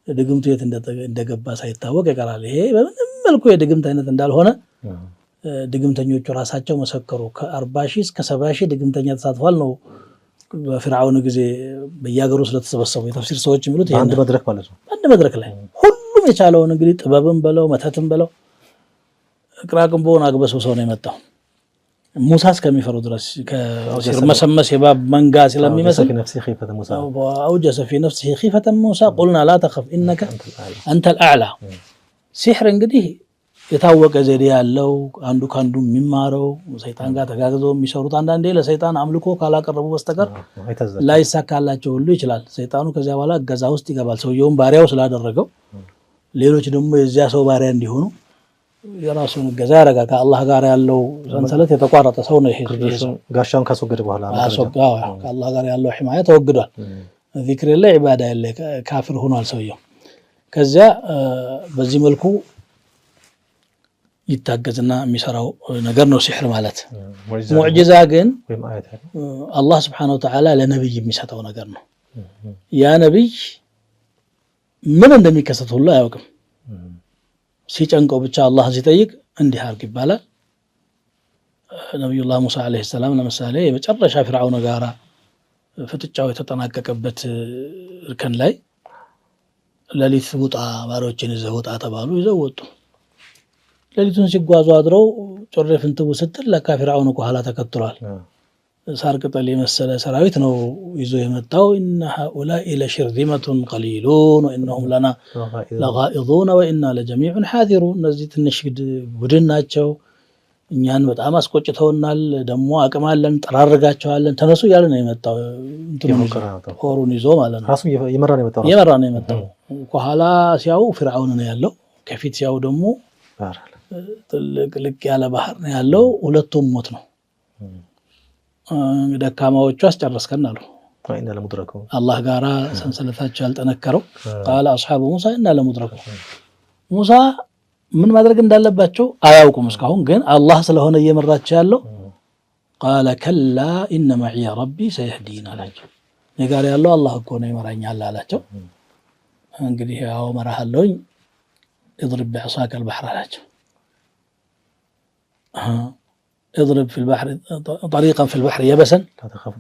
A: ድግምቱ የት እንደገባ ሳይታወቅ ይቀራል። ይሄ በምንም መልኩ የድግምት አይነት እንዳልሆነ ድግምተኞቹ ራሳቸው መሰከሩ። ከ40,000 እስከ 70,000 ድግምተኛ ተሳትፏል ነው በፍርዓውን ጊዜ በየሀገሩ ስለተሰበሰቡ የተፍሲር ሰዎች የሚሉት
B: አንድ መድረክ ማለት ነው።
A: አንድ መድረክ ላይ ሁሉም የቻለውን እንግዲህ ጥበብን በለው መተትን በለው ቅራቅንቦውን አግበስብሰው ነው የመጣው። ሙሳ እስከሚፈሩ ድረስ ከመሰመስ የባብ መንጋ ስለሚመስል አውጀሰ ፊ ነፍሲሂ ኺፈተ ሙሳ ቁልና ላ ተኸፍ ኢነከ አንተል አዕላ። ሲሕር እንግዲህ የታወቀ ዘዴ ያለው አንዱ ካንዱ የሚማረው ሰይጣን ጋር ተጋግዘው የሚሰሩት አንዳንዴ ለሰይጣን አምልኮ ካላቀረቡ በስተቀር ላይሳካላቸው ሁሉ ይችላል። ሰይጣኑ ከዚያ በኋላ እገዛ ውስጥ ይገባል። ሰውየውን ባሪያው ስላደረገው ሌሎች ደግሞ የዚያ ሰው ባሪያ እንዲሆኑ የራሱን እገዛ ያደርጋል። ከአላህ ጋር ያለው ሰንሰለት የተቋረጠ ሰው ነው። ይሄ
B: ጋሻውን ካስወገደ በኋላ
A: ከአላህ ጋር ያለው ሒማያ ተወግዷል። ዚክር የለ ዒባዳ የለ ካፊር ሆኗል ሰውየው። ከዚያ በዚህ መልኩ ይታገዝና የሚሰራው ነገር ነው ሲሕር ማለት። ሙዕጂዛ ግን አላህ ስብሓነሁ ወተዓላ ለነብይ የሚሰጠው ነገር ነው። ያ ነብይ ምን እንደሚከሰት ሁሉ አያውቅም። ሲጨንቀው ብቻ አላህን ሲጠይቅ እንዲህ አድርግ ይባላል። ነብዩላህ ሙሳ አለይሂ ሰላም ለምሳሌ የመጨረሻ ፍርዓውን ጋራ ፍጥጫው የተጠናቀቀበት እርከን ላይ ሌሊት ውጣ ባሮችን ይዘው ውጣ ተባሉ። ይዘው ወጡ። ሌሊቱን ሲጓዙ አድረው ጮሬ ፍንትው ስትል ለካ ፍርዓውን ከኋላ ተከትሏል። ሳር ቅጠል የመሰለ ሰራዊት ነው ይዞ የመጣው። ኢነ ሃኡላኢ ለሽርዚመቱን ቀሊሉን ወኢነሁም ለና ለጋኢዙን ወኢና ለጀሚዑን ሓዚሩን። እነዚህ ትንሽ ቡድን ናቸው፣ እኛን በጣም አስቆጭተውናል፣ ደግሞ አቅም አለን፣ ጠራርጋቸዋለን፣ ተነሱ እያለ ነው የመጣው። ጦሩን ይዞ ማለት ነው።
B: የመራ
A: ነው የመጣው። ከኋላ ሲያው ፍርዓውን ነው ያለው፣ ከፊት ሲያው ደግሞ ጥልቅ ያለ ባህር ነው ያለው። ሁለቱም ሞት ነው። ደካማዎቹ አስጨረስከን አሉ። አላህ ጋራ ሰንሰለታቸው ያልጠነከረው ቃለ አስሓቡ ሙሳ ኢና ለሙድረኩ። ሙሳ ምን ማድረግ እንዳለባቸው አያውቁም እስካሁን፣ ግን አላህ ስለሆነ እየመራቸው ያለው ቃለ ከላ ኢነ መዕየ ረቢ ሰየህዲን አላቸው። እኔ ጋር ያለው አላህ እኮ ነው ይመራኛል አላቸው። እንግዲህ ያው መራሃለሁኝ اضرب بعصاك البحر አላቸው። اضرب في البحر طريقا في البحر يبسا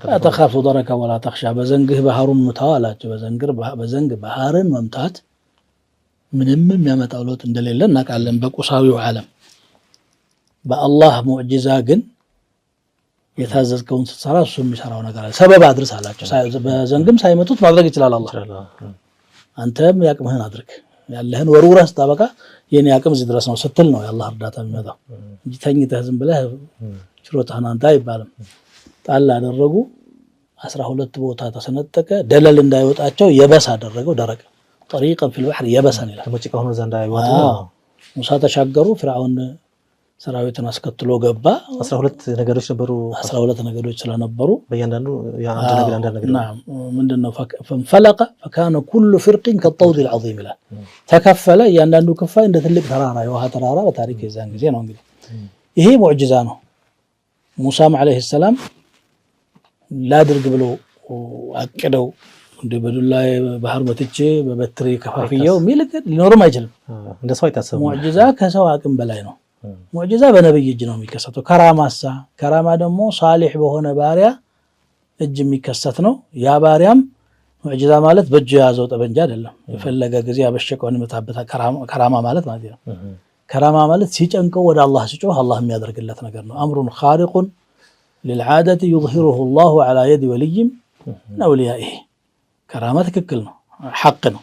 A: لا تخاف دركا ولا تخشى በዘንግህ ባህሩን ምታው አላቸው። በዘንግ ባህርን መምታት ምንም የሚያመጣው ለውጥ እንደሌለ እናውቃለን በቁሳዊው ዓለም። በአላህ ሙዕጂዛ ግን የታዘዝከውን ስትሰራ እሱ የሚሰራው ነገር አለ። ሰበብ አድርስ አላቸው። በዘንግም ሳይመቱት ማድረግ ይችላል አላህ። አንተም ያቅምህን አድርግ፣ ያለህን ወርውረህ ስታበቃ የኔ አቅም እዚህ ድረስ ነው ስትል ነው የአላህ እርዳታ የሚመጣው እንጂ ተኝተህ ዝም ብለህ ችሎታህን አንተ አይባልም። ጣል አደረጉ። 12 ቦታ ተሰነጠቀ። ደለል እንዳይወጣቸው የበስ አደረገው። ደረቅ طريقا في البحر يبسا ይላል።
B: ተመጭቃ ሆኖ ዘንዳ አይወጣ።
A: ሙሳ ተሻገሩ። ፍርዓውን ሰራዊትን አስከትሎ ገባ።
B: 12 ነገዶች ነበሩ።
A: 12 ነገዶች ስለነበሩ
B: በእያንዳንዱ አንድ ነገር
A: ምንድነው فانفلق فكان كل فرق كالطود العظيم ይላል። ተከፈለ። እያንዳንዱ ክፋይ እንደ ትልቅ ተራራ የውሃ ተራራ በታሪክ የዛን ጊዜ ነው። እንግዲህ ይሄ ሙዕጂዛ ነው። ሙሳም አለይሂ ሰላም ላድርግ ብለው አቅደው እንደ በዱላ ባህር መትቼ በበትሪ ከፋፍየው ሚልክ ሊኖርም አይችልም።
B: እንደሰው አይታሰብም።
A: ሙዕጂዛ ከሰው አቅም በላይ ነው። ሙዕጂዛ በነብይ እጅ ነው የሚከሰተው። ከራማሳ ከራማ ደግሞ ሳሊህ በሆነ ባሪያ እጅ የሚከሰት ነው። ያ ባሪያም ሙዕጂዛ ማለት በእጁ የያዘው ጠበንጃ አይደለም። የፈለገ ጊዜ ያበሸቀውን መታበታ ከራማ ማለት ነው። ከራማ ማለት ሲጨንቀው ወደ አላህ ሲጮህ አላህ የሚያደርግለት ነገር ነው። አምሩን ኻሪቁን ሊልዓደቲ ዩዝሂሩሁ አላሁ ዐላ የዲ ወልይም ሚን አውሊያኢሂ። ከራማ ትክክል ነው፣ ሐቅ ነው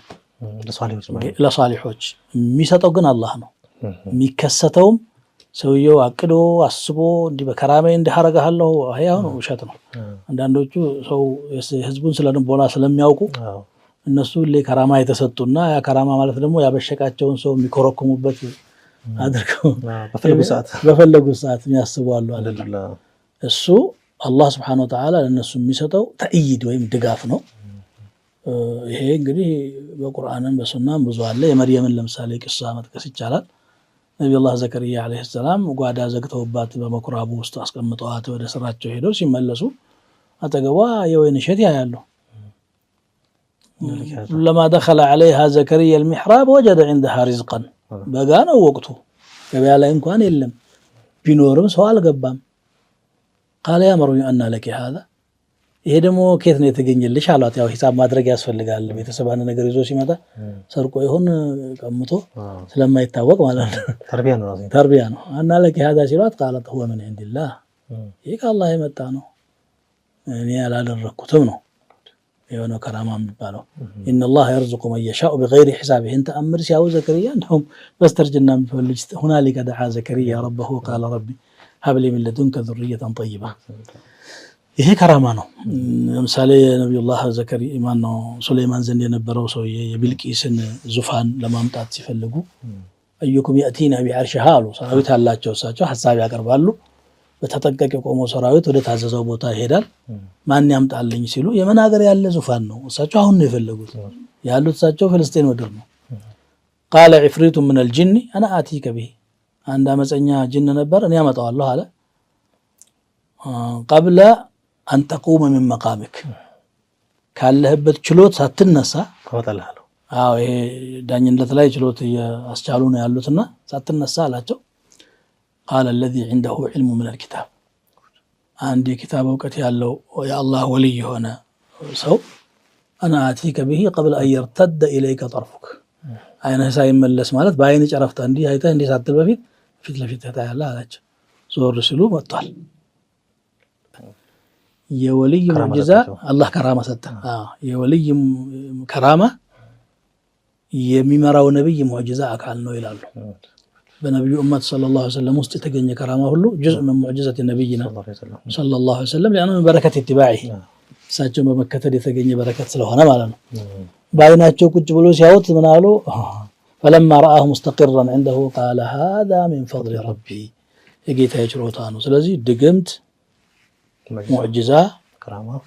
A: ለሷሊሖች። የሚሰጠው ግን አላህ ነው። የሚከሰተውም ሰውየው አቅዶ አስቦ እንዲህ በከራማዬ እንዲህ አደርግሃለሁ አሁን ውሸት ነው። አንዳንዶቹ ሰው ህዝቡን ስለልቦና ስለሚያውቁ እነሱ ለከራማ የተሰጡና ያ ከራማ ማለት ደግሞ ያበሸቃቸውን ሰው የሚኮረኩሙበት አድርገው በፈለጉት ሰዓት የሚያስቡዋሉ አይደለም። እሱ አላህ Subhanahu Wa Ta'ala ለነሱ የሚሰጠው ተእይድ ወይም ድጋፍ ነው። ይሄ እንግዲህ በቁርአንም በሱናም ብዙ አለ። የመርየምን ለምሳሌ ቂሳ መጥቀስ ይቻላል። ነብዩላህ ዘከሪያ አለይሂ ሰላም ጓዳ ዘግተውባት በመኩራቡ ውስጥ አስቀምጠዋት ወደ ስራቸው ሄደው ሲመለሱ አጠገቧ የወይን እሸት ያያሉ። لما دخل عليها زكريا المحراب وجد عندها رزقا በጋ ነው ወቅቱ፣ ገበያ ላይ እንኳን የለም፣ ቢኖርም ሰው አልገባም። قال يا مريم أن لك هذا ይሄ ደግሞ ከየት ነው የተገኘልሽ አሏት። ያው ሂሳብ ማድረግ ያስፈልጋል። ቤተሰብ አንድ ነገር ይዞ ሲመጣ ሰርቆ ይሁን ቀምቶ ስለማይታወቅ ማለት ነው። ተርቢያ ነው። أن لك هذا ሲሏት قالت هو من عند الله ይሄ ከአላህ የመጣ ነው፣ እኔ ያላደረኩትም ነው። የሆነው ከራማ የሚባለው إن الله يرزق من يشاء بغير حساب። انت امر ሲያው ዘከሪያ እንደውም በስተርጅና የሚፈልጅ هنالك دعا زكريا ربه قال ربي هب لي من لدنك ذرية طيبة። ይሄ ከራማ ነው። ለምሳሌ ነብዩላህ ዘከሪያ ማን ነው ሱለይማን ዘንድ የነበረው ሰው የቢልቂስን ዙፋን ለማምጣት ሲፈልጉ አዩኩም ياتينا بعرشها አሉ። ሰራዊት አላቸው፣ እሳቸው ሐሳብ ያቀርባሉ። በተጠቀቀ የቆመው ሰራዊት ወደ ታዘዘው ቦታ ይሄዳል። ማን ያምጣልኝ ሲሉ የመን ሀገር ያለ ዙፋን ነው፣ እሳቸው አሁን ነው የፈለጉት። ያሉት እሳቸው ፍልስጤን ምድር ነው። قال عفريت من الجن انا اتيك به። አንድ አመፀኛ ጅን ነበር፣ እኔ አመጣዋለሁ አለ። قبل أن تقوم من مقامك ካለህበት ችሎት ሳትነሳ
B: ተወጣለህ።
A: ይሄ ዳኝነት ላይ ችሎት ያስቻሉ ነው ያሉትና ሳትነሳ አላቸው። قال الذي عنده علم من الكتاب አንድ የኪታብ ዕውቀት ያለው የአላህ ወልይ የሆነ ሰው انا اتيك به قبل ان يرتد اليك طرفك። አይነህ ሳይመለስ ማለት በአይን ጨረፍታ እንዲህ አይተህ እንዲህ ሳትል በፊት ፊት ለፊት ታያለህ አላቸው። ዞር ሲሉ መጥቷል። የወልይ ሙዕጂዛ አላህ ከራማ ሰጠ። የወልይ ከራማ የሚመራው ነብይ ሙዕጂዛ አካል ነው ይላሉ። በነብዩ ኡመት ሰለላሁ ዐለይሂ ወሰለም ውስጥ የተገኘ ከራማ ሁሉ ጁዝ من ሙዕጂዘት ነብይና ሰለላሁ ዐለይሂ ወሰለም لانه من بركه اتباعه እሳቸውን በመከተል የተገኘ በረከት ስለሆነ ማለት ነው። ባይናቸው ቁጭ ብሎ ሲያዩት ምን አሉ? فلما رآه مستقرا عنده قال هذا من فضل ربي የጌታዬ ችሮታ ነው። ስለዚህ ድግምት ሙዕጂዛ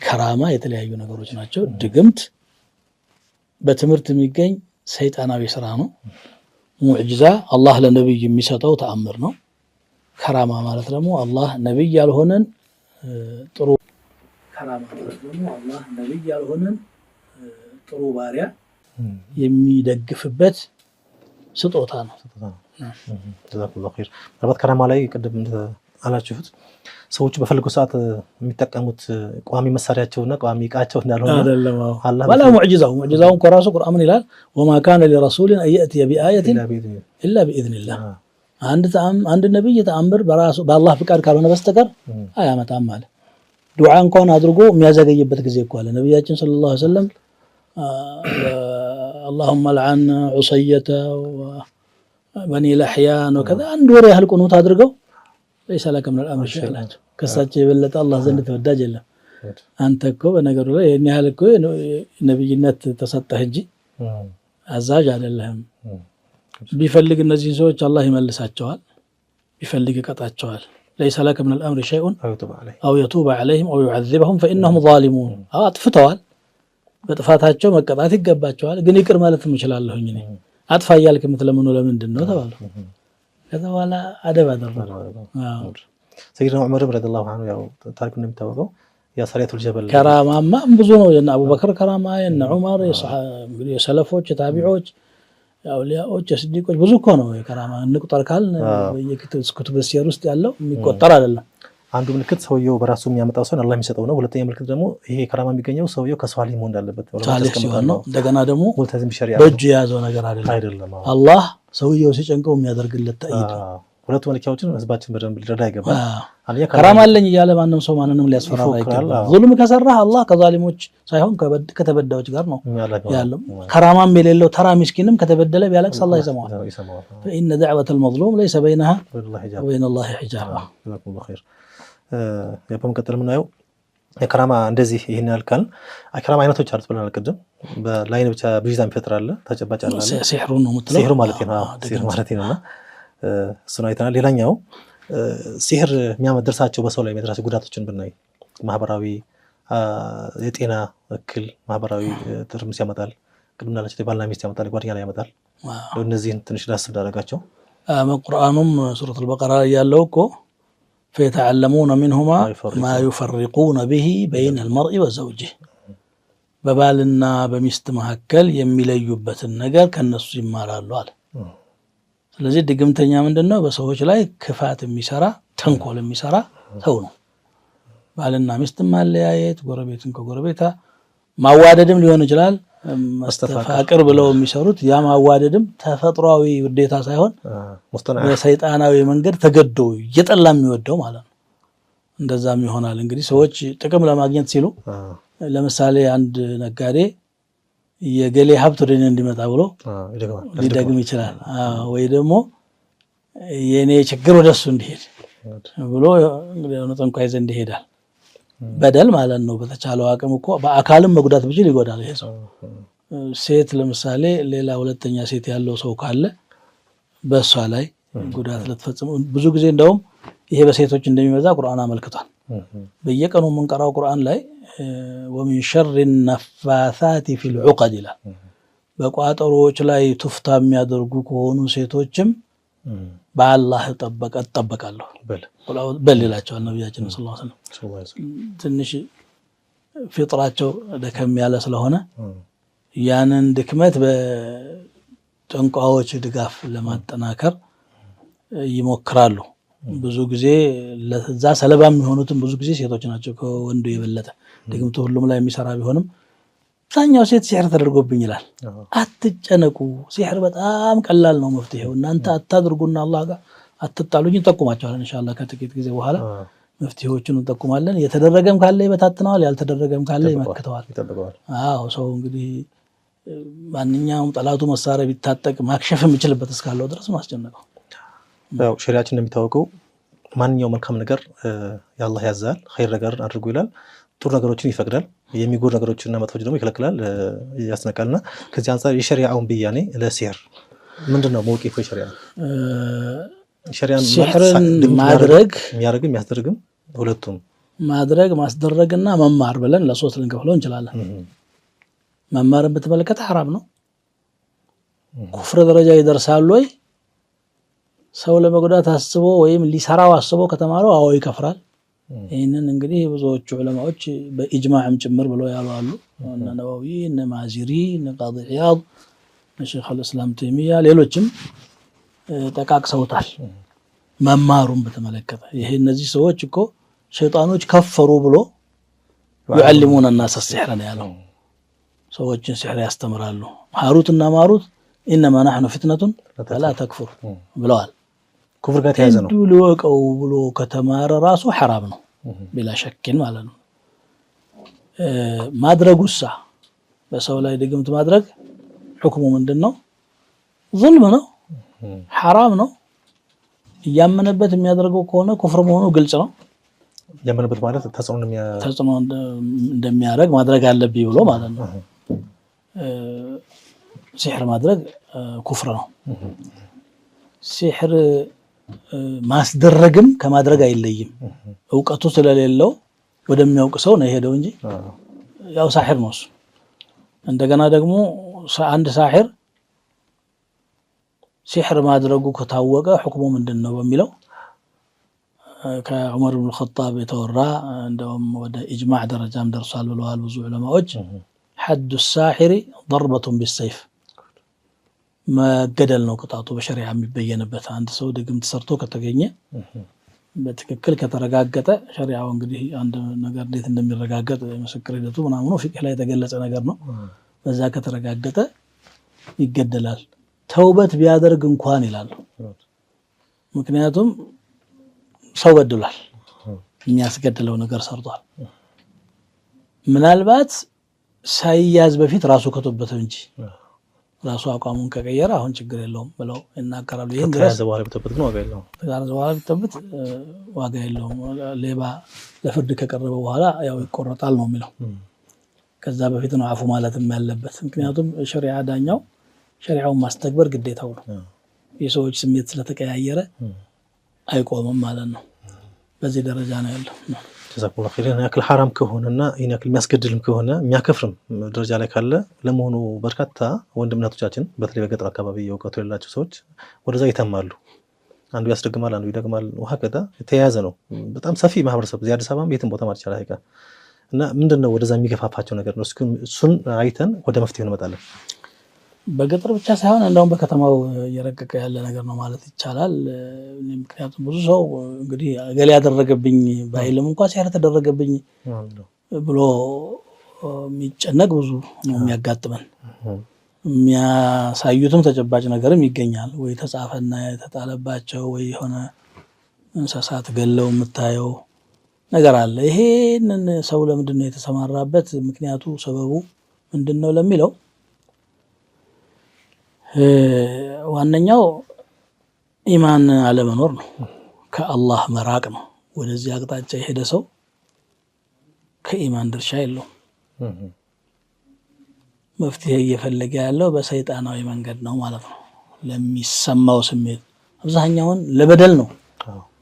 A: ከራማ የተለያዩ ነገሮች ናቸው። ድግምት በትምህርት የሚገኝ ሰይጣናዊ ስራ ነው። ሙዕጂዛ አላህ ለነብይ የሚሰጠው ተአምር ነው። ከራማ ማለት ደግሞ አላህ ነብይ ያልሆነን ጥሩ ከራማ ማለት ደግሞ አላህ ነብይ ያልሆነን ጥሩ ባሪያ የሚደግፍበት ስጦታ ነው።
B: ጀዛኩላሁ ኸይር። ምናልባት ከራማ ላይ ቅድም አላችሁት ሰዎች በፈልጉ ሰዓት የሚጠቀሙት ቋሚ መሳሪያቸውና ቋሚ ዕቃቸው እንዳልሆነ
A: አይደለም። ወላ ሙዕጂዛውን ከራሱ ቁርአን ምን ይላል? ወማ ካነ ለረሱል አን يأتي بآية إلا بإذن الله። አንድ ነብይ ተአምር በራሱ በአላህ ፍቃድ ካልሆነ በስተቀር አያመጣም ማለት። ዱዓ እንኳን አድርጎ የሚያዘገይበት ጊዜ እኮ አለ። ነብያችን ሰለላሁ ዐለይሂ ወሰለም اللهم لعن عصية وبني لحيان وكذا አንድ ወር ያህል ቁኑት አድርገው ليس لك من الامر شيء ከሳቸው የበለጠ አላህ ዘንድ ተወዳጅ የለም። አንተ እኮ በነገሩ ላይ የኔ ያህል እኮ ነብይነት ተሰጠህ እንጂ አዛዥ አይደለህም። ቢፈልግ እነዚህ ሰዎች አላህ ይመልሳቸዋል፣ ቢፈልግ ይቀጣቸዋል። ليس لك من الامر شيء او يتوب عليهم او يعذبهم فانهم ظالمون። አጥፍተዋል፣ በጥፋታቸው መቀጣት ይገባቸዋል። ግን ይቅር ማለት እንችላለሁኝ እኔ አጥፋ እያልክ የምትለምነው ለምንድን ነው ተባለ። ከዛ በኋላ አደብ አደረገ።
B: ሰይድና ዑመር ረዲየላሁ ዐንሁ ያው ታሪኩ እንደሚታወቀው የሰሪያቱል ጀበል
A: ከራማማ ብዙ ነው። የነ አቡበከር ከራማ፣ የነ ዑመር፣ የሰለፎች፣ የታቢዖች አውሊያዎች ስዲቆች ብዙ እኮ ነው የከራማ እንቁጠር ካል በየክቱብ ሲር ውስጥ ያለው የሚቆጠር አይደለም።
B: አንዱ ምልክት ሰውየው በራሱ የሚያመጣው ሰው አላህ የሚሰጠው ነው። ሁለተኛ ምልክት ደግሞ ይሄ ከራማ የሚገኘው ሰውየው ከሷሊህ መሆን እንዳለበት
A: ነው። እንደገና ደግሞ በእጁ የያዘው ነገር አይደለም። አላህ ሰውየው ሲጨንቀው የሚያደርግለት ተአይድ ነው።
B: ሁለቱ መለኪያዎችን ህዝባችን በደንብ ሊረዳ ይገባል።
A: ከራማ አለኝ እያለ ማንም ሰው ማንንም ሊያስፈራራ አይገባም። ዙልም ከሰራህ አላህ ከዛሊሞች ሳይሆን ከተበዳዮች ጋር ነው ያለው። ከራማም የሌለው ተራ ምስኪንም ከተበደለ ቢያለቅስ አላህ ይሰማዋል። فإن دعوة المظلوم ليس بينها وبين الله حجاب.
B: በመቀጠል የምናየው የከራማ እንደዚህ ይሄን ያልካል የከራማ አይነቶች አሉት ብለናል ቅድም። በላይን ብቻ ብዥታ የሚፈጥር አለ፣ ተጨባጭ አለ።
A: ሲህሩ ነው የምትለው
B: ሲህሩ ማለት ነው። ሲህሩ ማለት ነውና እሱን አይተናል። ሌላኛው ሲህር የሚያመድርሳቸው በሰው ላይ የሚያደርሳቸው ጉዳቶችን ብናይ ማህበራዊ የጤና እክል፣ ማህበራዊ ትርምስ ያመጣል። ቅድም እንዳለችው ባልና ሚስት ያመጣል፣ ጓደኛ ላይ ያመጣል። እነዚህን ትንሽ ዳስ እንዳደረጋቸው
A: ቁርአኑም ሱረቱል በቀራ ያለው እኮ فيتعلمون منهما ما يفرقون به بين المرء وزوجه በባልና በሚስት መካከል የሚለዩበትን ነገር ከነሱ ይማራሉ አለ። ስለዚህ ድግምተኛ ምንድነው? በሰዎች ላይ ክፋት የሚሰራ ተንኮል የሚሰራ ሰው ነው። ባልና ሚስት ማለያየት፣ ጎረቤትን ከጎረቤታ ማዋደድም ሊሆን ይችላል። መስተፋቅር ብለው የሚሰሩት ያ ማዋደድም ተፈጥሯዊ ውዴታ ሳይሆን በሰይጣናዊ መንገድ ተገዶ እየጠላ የሚወደው ማለት ነው። እንደዛም ይሆናል። እንግዲህ ሰዎች ጥቅም ለማግኘት ሲሉ ለምሳሌ አንድ ነጋዴ የገሌ ሀብት ወደ እኔ እንዲመጣ ብሎ ሊደግም ይችላል። ወይ ደግሞ የኔ ችግር ወደሱ እንዲሄድ ብሎ እንግዲህ ጠንቋይ ዘንድ ይሄዳል። በደል ማለት ነው። በተቻለው አቅም እኮ በአካልም መጉዳት ቢችል ይጎዳል ይሄ ሰው። ሴት ለምሳሌ ሌላ ሁለተኛ ሴት ያለው ሰው ካለ በእሷ ላይ ጉዳት ልትፈጽም ብዙ ጊዜ እንደውም ይሄ በሴቶች እንደሚበዛ ቁርአን አመልክቷል። በየቀኑ የምንቀራው ቁርአን ላይ ወሚን ሸር ነፋሳቲ ፊል ዑቀድ ይላል። በቋጠሮዎች ላይ ቱፍታ የሚያደርጉ ከሆኑ ሴቶችም በአላህ እጠበቃለሁ በል ይላቸዋል ነቢያችን ሰለላሁ ዐለይሂ ወሰለም። ትንሽ ፊጥራቸው ደከም ያለ ስለሆነ ያንን ድክመት በጠንቋዮች ድጋፍ ለማጠናከር ይሞክራሉ። ብዙ ጊዜ ለዛ ሰለባ የሚሆኑትም ብዙ ጊዜ ሴቶች ናቸው ከወንዱ የበለጠ። ድግምቱ ሁሉም ላይ የሚሰራ ቢሆንም አብዛኛው ሴት ሲህር ተደርጎብኝ ይላል። አትጨነቁ፣ ሲህር በጣም ቀላል ነው መፍትሄው። እናንተ አታድርጉና አላህ ጋር አትጣሉኝ። እንጠቁማቸዋለን ኢንሻአላህ ከጥቂት ጊዜ በኋላ መፍትሄዎቹን እንጠቁማለን። የተደረገም ካለ ይበታትነዋል፣ ያልተደረገም ካለ ይመክተዋል። አዎ ሰው እንግዲህ ማንኛውም ጠላቱ መሳሪያ ቢታጠቅ ማክሸፍ የሚችልበት እስካለው ድረስ ማስጨነቀው።
B: ያው ሸሪዓችን እንደሚታወቀው ማንኛውም መልካም ነገር ያላህ ያዛል፣ ኸይር ነገር አድርጉ ይላል። ጥሩ ነገሮችን ይፈቅዳል፣ የሚጎዱ ነገሮችንና መጥፎች ደግሞ ይከለክላል፣ ያስነቃልና ከዚህ አንፃር የሸሪዓውን ብያኔ ለሲህር ምንድነው መውቂፉ? ሸሪዓን
A: ሲህርን ማድረግ
B: የሚያደርግም የሚያስደርግም ሁለቱም
A: ማድረግ ማስደረግና መማር ብለን ለሶስት ልንከፍለው እንችላለን። መማርን በተመለከተ ሐራም ነው። ኩፍር ደረጃ ይደርሳል ወይ? ሰው ለመጉዳት አስቦ ወይም ሊሰራው አስቦ ከተማረው አዎ ይከፍራል። ይህንን እንግዲህ ብዙዎቹ ዑለማዎች በኢጅማዕም ጭምር ብለው ያሉ አሉ። እነ ነወዊ፣ እነ ማዚሪ፣ እነ ቃዲ ዒያድ፣ እነ ሸይኽ አልእስላም ተይሚያ ሌሎችም ጠቃቅሰውታል። መማሩን በተመለከተ ይሄ እነዚህ ሰዎች እኮ ሸይጣኖች ከፈሩ ብሎ يعلمون الناس السحر ነው ያለው። ሰዎችን ሲህር ያስተምራሉ። ሃሩትና ማሩት إنما نحن فتنة فلا تكفر ብለዋል።
B: ኩፍር ጋር ተያዘ ነው
A: ሊወቀው ብሎ ከተማረ ራሱ ሐራም ነው بلا شك ማለት ነው። ማድረጉሳ በሰው ላይ ድግምት ማድረግ ሁክሙ ምንድነው? ظلم ነው፣ ሐራም ነው። ያመነበት የሚያደርገው ከሆነ ኩፍር መሆኑ ግልጽ ነው።
B: ያመነበት ማለት ተጽዕኖ
A: እንደሚያደርግ ማድረግ አለብኝ ብሎ ማለት ነው። ሲህር ማድረግ ኩፍር ነው። ሲህር ማስደረግም ከማድረግ አይለይም። እውቀቱ ስለሌለው ወደሚያውቅ ሰው ነው የሄደው እንጂ ያው ሳሂር ነው እሱ። እንደገና ደግሞ አንድ ሳሂር ሲህር ማድረጉ ከታወቀ ሁክሙ ምንድነው በሚለው ከዑመር ኢብኑ ኸጣብ የተወራ እንደውም ወደ ኢጅማዕ ደረጃም ደርሷል ብለዋል ብዙ ዑለማዎች። ሐዱ ሳሂሪ ضربة بالسيف መገደል ነው ቅጣቱ በሸሪዓ የሚበየንበት። አንድ ሰው ድግምት ሰርቶ ከተገኘ በትክክል ከተረጋገጠ ሸሪዓው እንግዲህ አንድ ነገር እንዴት እንደሚረጋገጥ ምስክር ሂደቱ ምናምኑ ፊቅህ ላይ የተገለጸ ነገር ነው። በዛ ከተረጋገጠ ይገደላል። ተውበት ቢያደርግ እንኳን ይላሉ። ምክንያቱም ሰው በድሏል፣ የሚያስገድለው ነገር ሰርቷል። ምናልባት ሳይያዝ በፊት ራሱ ከተወበተ እንጂ ራሱ አቋሙን ከቀየረ አሁን ችግር የለውም ብለው ይናገራሉ። ይሄን
B: ከያዘ በኋላ ቢተበት ግን ዋጋ የለውም።
A: ከያዘ በኋላ ቢተበት ዋጋ የለውም። ሌባ ለፍርድ ከቀረበ በኋላ ያው ይቆረጣል ነው የሚለው። ከዛ በፊት ነው አፉ ማለትም ያለበት። ምክንያቱም ሸሪዓ ዳኛው ሸሪዓውን ማስተግበር ግዴታው ነው። የሰዎች ስሜት ስለተቀያየረ አይቆምም ማለት ነው። በዚህ ደረጃ ነው ያለው።
B: ጀዛኩሙላሁ ኸይረን። ያክል ሐራም ከሆነና ይሄን ያክል የሚያስገድልም ከሆነ የሚያከፍርም ደረጃ ላይ ካለ ለመሆኑ በርካታ ወንድምናቶቻችን በተለይ በገጠር አካባቢ የእውቀቱ የሌላቸው ሰዎች ወደዛ ይተማሉ። አንዱ ያስደግማል፣ አንዱ ይደግማል። ውሃ ከዳ የተያያዘ ነው። በጣም ሰፊ ማህበረሰብ እዚህ አዲስ አበባም የትም ቦታ ማለት ይቻላል ሀይቃ እና ምንድነው ወደዛ የሚገፋፋቸው ነገር ነው? እሱን አይተን ወደ መፍትሄው እንመጣለን።
A: በገጠር ብቻ ሳይሆን እንደውም በከተማው እየረቀቀ ያለ ነገር ነው ማለት ይቻላል። ምክንያቱም ብዙ ሰው እንግዲህ እገሌ ያደረገብኝ ባይልም እንኳን ሲያር ተደረገብኝ ብሎ የሚጨነቅ ብዙ ነው የሚያጋጥመን። የሚያሳዩትም ተጨባጭ ነገርም ይገኛል። ወይ ተጻፈና የተጣለባቸው ወይ የሆነ እንስሳት ገለው የምታየው ነገር አለ። ይሄንን ሰው ለምንድን ነው የተሰማራበት? ምክንያቱ ሰበቡ ምንድን ነው ለሚለው ዋነኛው ኢማን አለመኖር ነው። ከአላህ መራቅ ነው። ወደዚህ አቅጣጫ የሄደ ሰው ከኢማን ድርሻ የለውም። መፍትሄ እየፈለገ ያለው በሰይጣናዊ መንገድ ነው ማለት ነው። ለሚሰማው ስሜት አብዛኛውን ለበደል ነው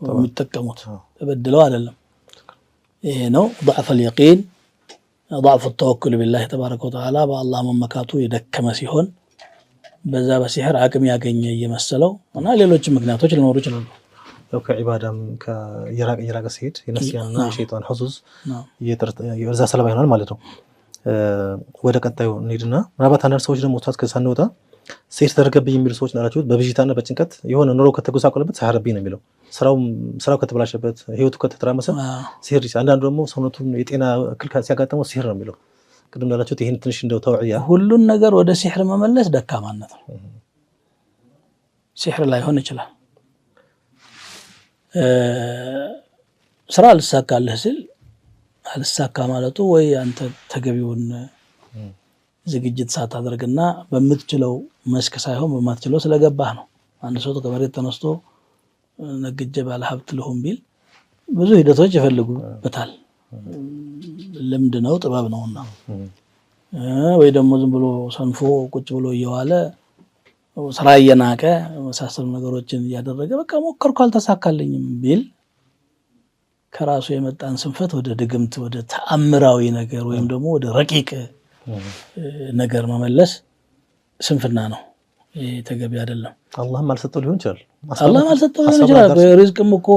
A: የሚጠቀሙት፣ ተበድለው አይደለም። ይሄ ነው ضعف اليقين ضعف التوكل بالله تبارك وتعالى። በአላህ መመካቱ የደከመ ሲሆን በዛ በሲህር አቅም ያገኘ እየመሰለው እና ሌሎች ምክንያቶች ሊኖሩ ይችላሉ።
B: ያው ከዒባዳም ከየራቀ ሲሄድ የነስያና የሸይጣን ሑዙዝ የዛ ሰለባ ይሆናል ማለት ነው። ወደ ቀጣዩ እንሂድና ምናልባት አንዳንድ ሰዎች ደግሞ ወጣት ከሳንወጣ ሲህር ተደረገብኝ የሚሉ ሰዎች ናቸው። በብዥታና በጭንቀት የሆነ ኑሮ ከተጎሳቆለበት ሳይረብኝ ነው የሚለው። ስራው ከተበላሸበት፣ ህይወቱ ከተተራመሰ ሲህር ይችላል። አንዳንዱ ደግሞ ሰውነቱን የጤና እክል ሲያጋጥመው ሲህር ነው የሚለው። ቅድም እንዳላችሁት ይሄን ትንሽ እንደው ተውዕያ
A: ሁሉን ነገር ወደ ሲህር መመለስ ደካማነት ነው። ሲህር ላይሆን ይችላል። ስራ አልሳካልህ ሲል አልሳካ ማለቱ ወይ አንተ ተገቢውን ዝግጅት ሳታደርግና በምትችለው መስክ ሳይሆን በማትችለው ስለገባህ ነው። አንድ ሰው ከመሬት ተነስቶ ነግጄ ባለ ሀብት ልሁን ቢል ብዙ ሂደቶች ይፈልጉበታል። ልምድ ነው፣ ጥበብ ነውና። ወይ ደግሞ ዝም ብሎ ሰንፎ ቁጭ ብሎ እየዋለ ስራ እየናቀ መሳሰሉ ነገሮችን እያደረገ በቃ ሞከርኩ አልተሳካልኝም ቢል ከራሱ የመጣን ስንፈት ወደ ድግምት ወደ ተአምራዊ ነገር ወይም ደግሞ ወደ ረቂቅ ነገር መመለስ ስንፍና ነው። ይሄ ተገቢ አይደለም።
B: አላህም አልሰጠው ሊሆን ይችላል።
A: አላህም አልሰጠው ሊሆን ይችላል። ሪዝቅም እኮ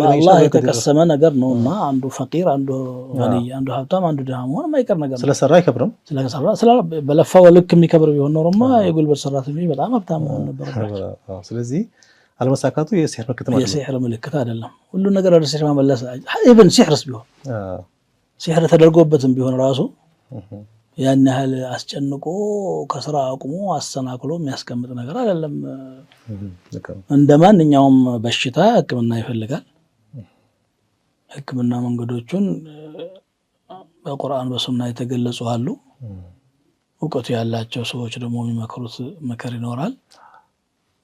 A: አላህ የተቀሰመ ነገር ነውና አንዱ ፈቂር፣ አንዱ ገኒ፣ አንዱ ሀብታም፣ አንዱ ድሃ መሆን የማይቀር ነገር ነው።
B: ስለሰራ አይከብርም።
A: ስለሰራ በለፋው ልክ የሚከብር ቢሆን ኖሮማ የጉልበት ሰራተኞች በጣም ሀብታም መሆን ነበረባቸው።
B: ስለዚህ አለመሳካቱ የሲህር ምልክት ማለት ነው።
A: የሲህር ምልክት አይደለም። ሁሉ ነገር ወደ ሲህር መመለስ ኢብን ሲህርስ ቢሆን ሲህር ተደርጎበትም ቢሆን ራሱ ያን ያህል አስጨንቆ ከስራ አቁሞ አሰናክሎ የሚያስቀምጥ ነገር አይደለም። እንደ ማንኛውም በሽታ ሕክምና ይፈልጋል። ሕክምና መንገዶቹን በቁርአን በሱና የተገለጹ አሉ። እውቀቱ ያላቸው ሰዎች ደግሞ የሚመክሩት ምክር ይኖራል።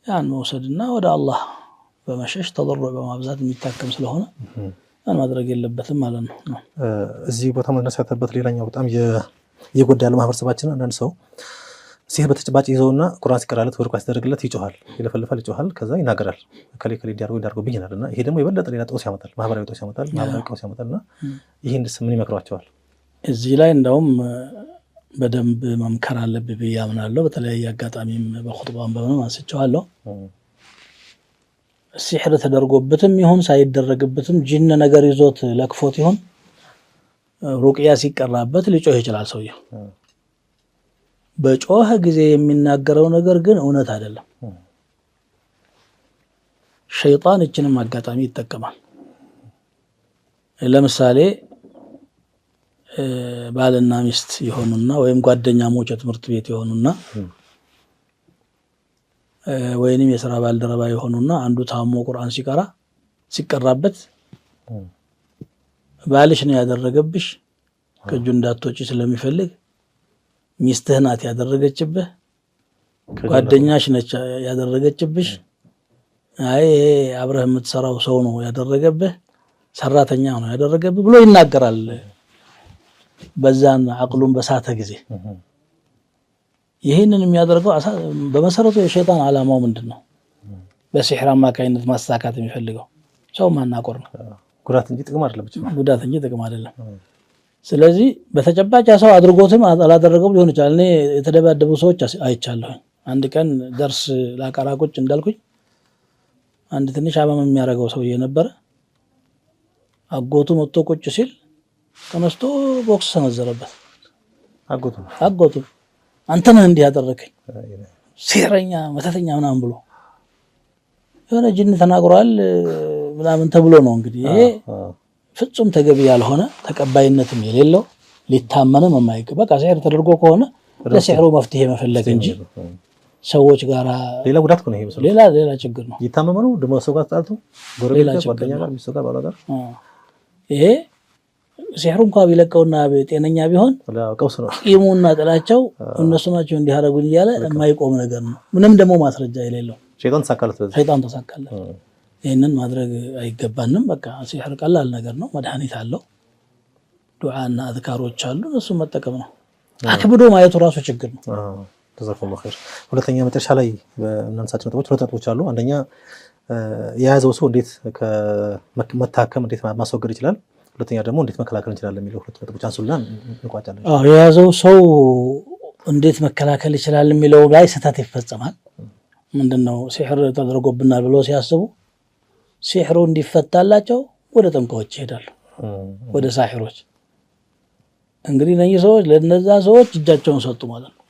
A: ያን መውሰድና ወደ አላህ በመሸሽ ተضرع በማብዛት የሚታከም ስለሆነ ያን ማድረግ የለበትም ማለት ነው።
B: እዚህ ቦታ መነሳተበት ሌላኛው በጣም የጎዳ ያለው ማህበረሰባችን አንዳንድ ሰው ሲህር በተጨባጭ ይዘውና ቁርአን ሲቀራለት ወርቁ ሲደረግለት ይጮሃል፣ ይለፈልፋል፣ ይጮሃል፣ ከዛ ይናገራል ከሌ እንዲያርጉብኝ ይላልና ይሄ ደግሞ የበለጠ ሌላ ጦስ ያመጣል፣ ማህበራዊ ጦስ ያመጣል፣ ማህበራዊ ቀውስ ያመጣልና ይሄንስ ምን ይመክሯቸዋል?
A: እዚህ ላይ እንደውም በደንብ መምከር አለብኝ ብዬ አምናለሁ። በተለያየ አጋጣሚም በኹጥባም በምንም አንስቼዋለሁ። ሲህር ተደርጎበትም ይሁን ሳይደረግበትም ጂን ነገር ይዞት ለክፎት ይሁን ሩቅያ ሲቀራበት ሊጮህ ይችላል ሰውየው። በጮኸ ጊዜ የሚናገረው ነገር ግን እውነት አይደለም። ሸይጣን እችንም አጋጣሚ ይጠቀማል። ለምሳሌ ባልና ሚስት የሆኑና ወይም ጓደኛሞች ትምህርት ቤት የሆኑና ወይንም የሥራ ባልደረባ የሆኑና አንዱ ታሞ ቁርአን ሲቀራበት ባልሽ ነው ያደረገብሽ ከእጁ እንዳትወጪ ስለሚፈልግ ሚስትህ ናት ያደረገችብህ፣ ጓደኛሽ ነች ያደረገችብሽ፣ አይ አብረህ የምትሰራው ሰው ነው ያደረገብህ፣ ሰራተኛ ነው ያደረገብህ ብሎ ይናገራል። በዛን አቅሉን በሳተ ጊዜ ይህንን የሚያደርገው በመሰረቱ የሸይጣን ዓላማው ምንድነው? በሲህር አማካይነት ማሳካት የሚፈልገው ሰው ማናቆር ነው።
B: ጉዳት እንጂ ጥቅም አይደለም።
A: ጉዳት እንጂ ጥቅም አይደለም። ስለዚህ በተጨባጭ ሰው አድርጎትም አላደረገው ሊሆን ይችላል። እኔ የተደባደቡ ሰዎች አይቻለሁ። አንድ ቀን ደርስ ላቀራ ቁጭ እንዳልኩኝ አንድ ትንሽ አማም የሚያረጋው ሰውዬ ነበር። አጎቱ መጥቶ ቁጭ ሲል ተነስቶ ቦክስ ሰነዘረበት። አጎቱ አንተ ነህ እንዲህ ያደረከኝ ሲህረኛ መተተኛ ምናምን ብሎ የሆነ ጅን ተናግሯል ምናምን ተብሎ ነው። እንግዲህ ይሄ ፍጹም ተገቢ ያልሆነ ተቀባይነትም የሌለው ሊታመንም የማይገባ ሲህር ተደርጎ ከሆነ ለሲህሩ መፍትሄ መፈለግ እንጂ ሰዎች ጋር
B: ሌላ ጉዳት ነው። ይሄ
A: ሌላ ችግር ነው።
B: ይታመመ ነው ደሞ ሰው ጋር ተጣልቶ ጎረቤት ጋር ጓደኛ ጋር ሚስት ጋር ባላ ጋር
A: ይሄ ሲህሩ እንኳን ቢለቀውና ጤነኛ ቢሆን
B: ቀውስ ነው።
A: ቂሙና ጥላቸው እነሱ ናቸው እንዲያረጉን እያለ የማይቆም ነገር ነው። ምንም ደግሞ ማስረጃ የሌለው
B: ሸይጣን
A: ተሳካለት። ይሄንን ማድረግ አይገባንም። በቃ ሲህር ቀላል ነገር ነው። መድኃኒት አለው። ዱዓና አዝካሮች አሉ። እሱ መጠቀም ነው። አክብዶ ማየቱ ራሱ ችግር ነው።
B: ተዘፈኑ ኸይር። ሁለተኛ መጨረሻ ላይ በእናንሳችን ሁለት ነጥቦች አሉ። አንደኛ የያዘው ሰው እንዴት ከመታከም እንዴት ማስወገድ ይችላል፣ ሁለተኛ ደግሞ እንዴት መከላከል እንችላለን የሚለው ሁለት ነጥቦች አንሱልና እንቋጫለን።
A: የያዘው ሰው እንዴት መከላከል ይችላል የሚለው ላይ ስህተት ይፈጸማል። ምንድነው ሲህር ተደርጎብናል ብለው ሲያስቡ ሲህሩ እንዲፈታላቸው ወደ ጠንቋዮች ይሄዳሉ፣ ወደ ሳሂሮች። እንግዲህ እነዚህ ሰዎች ለነዛ ሰዎች እጃቸውን ሰጡ ማለት ነው።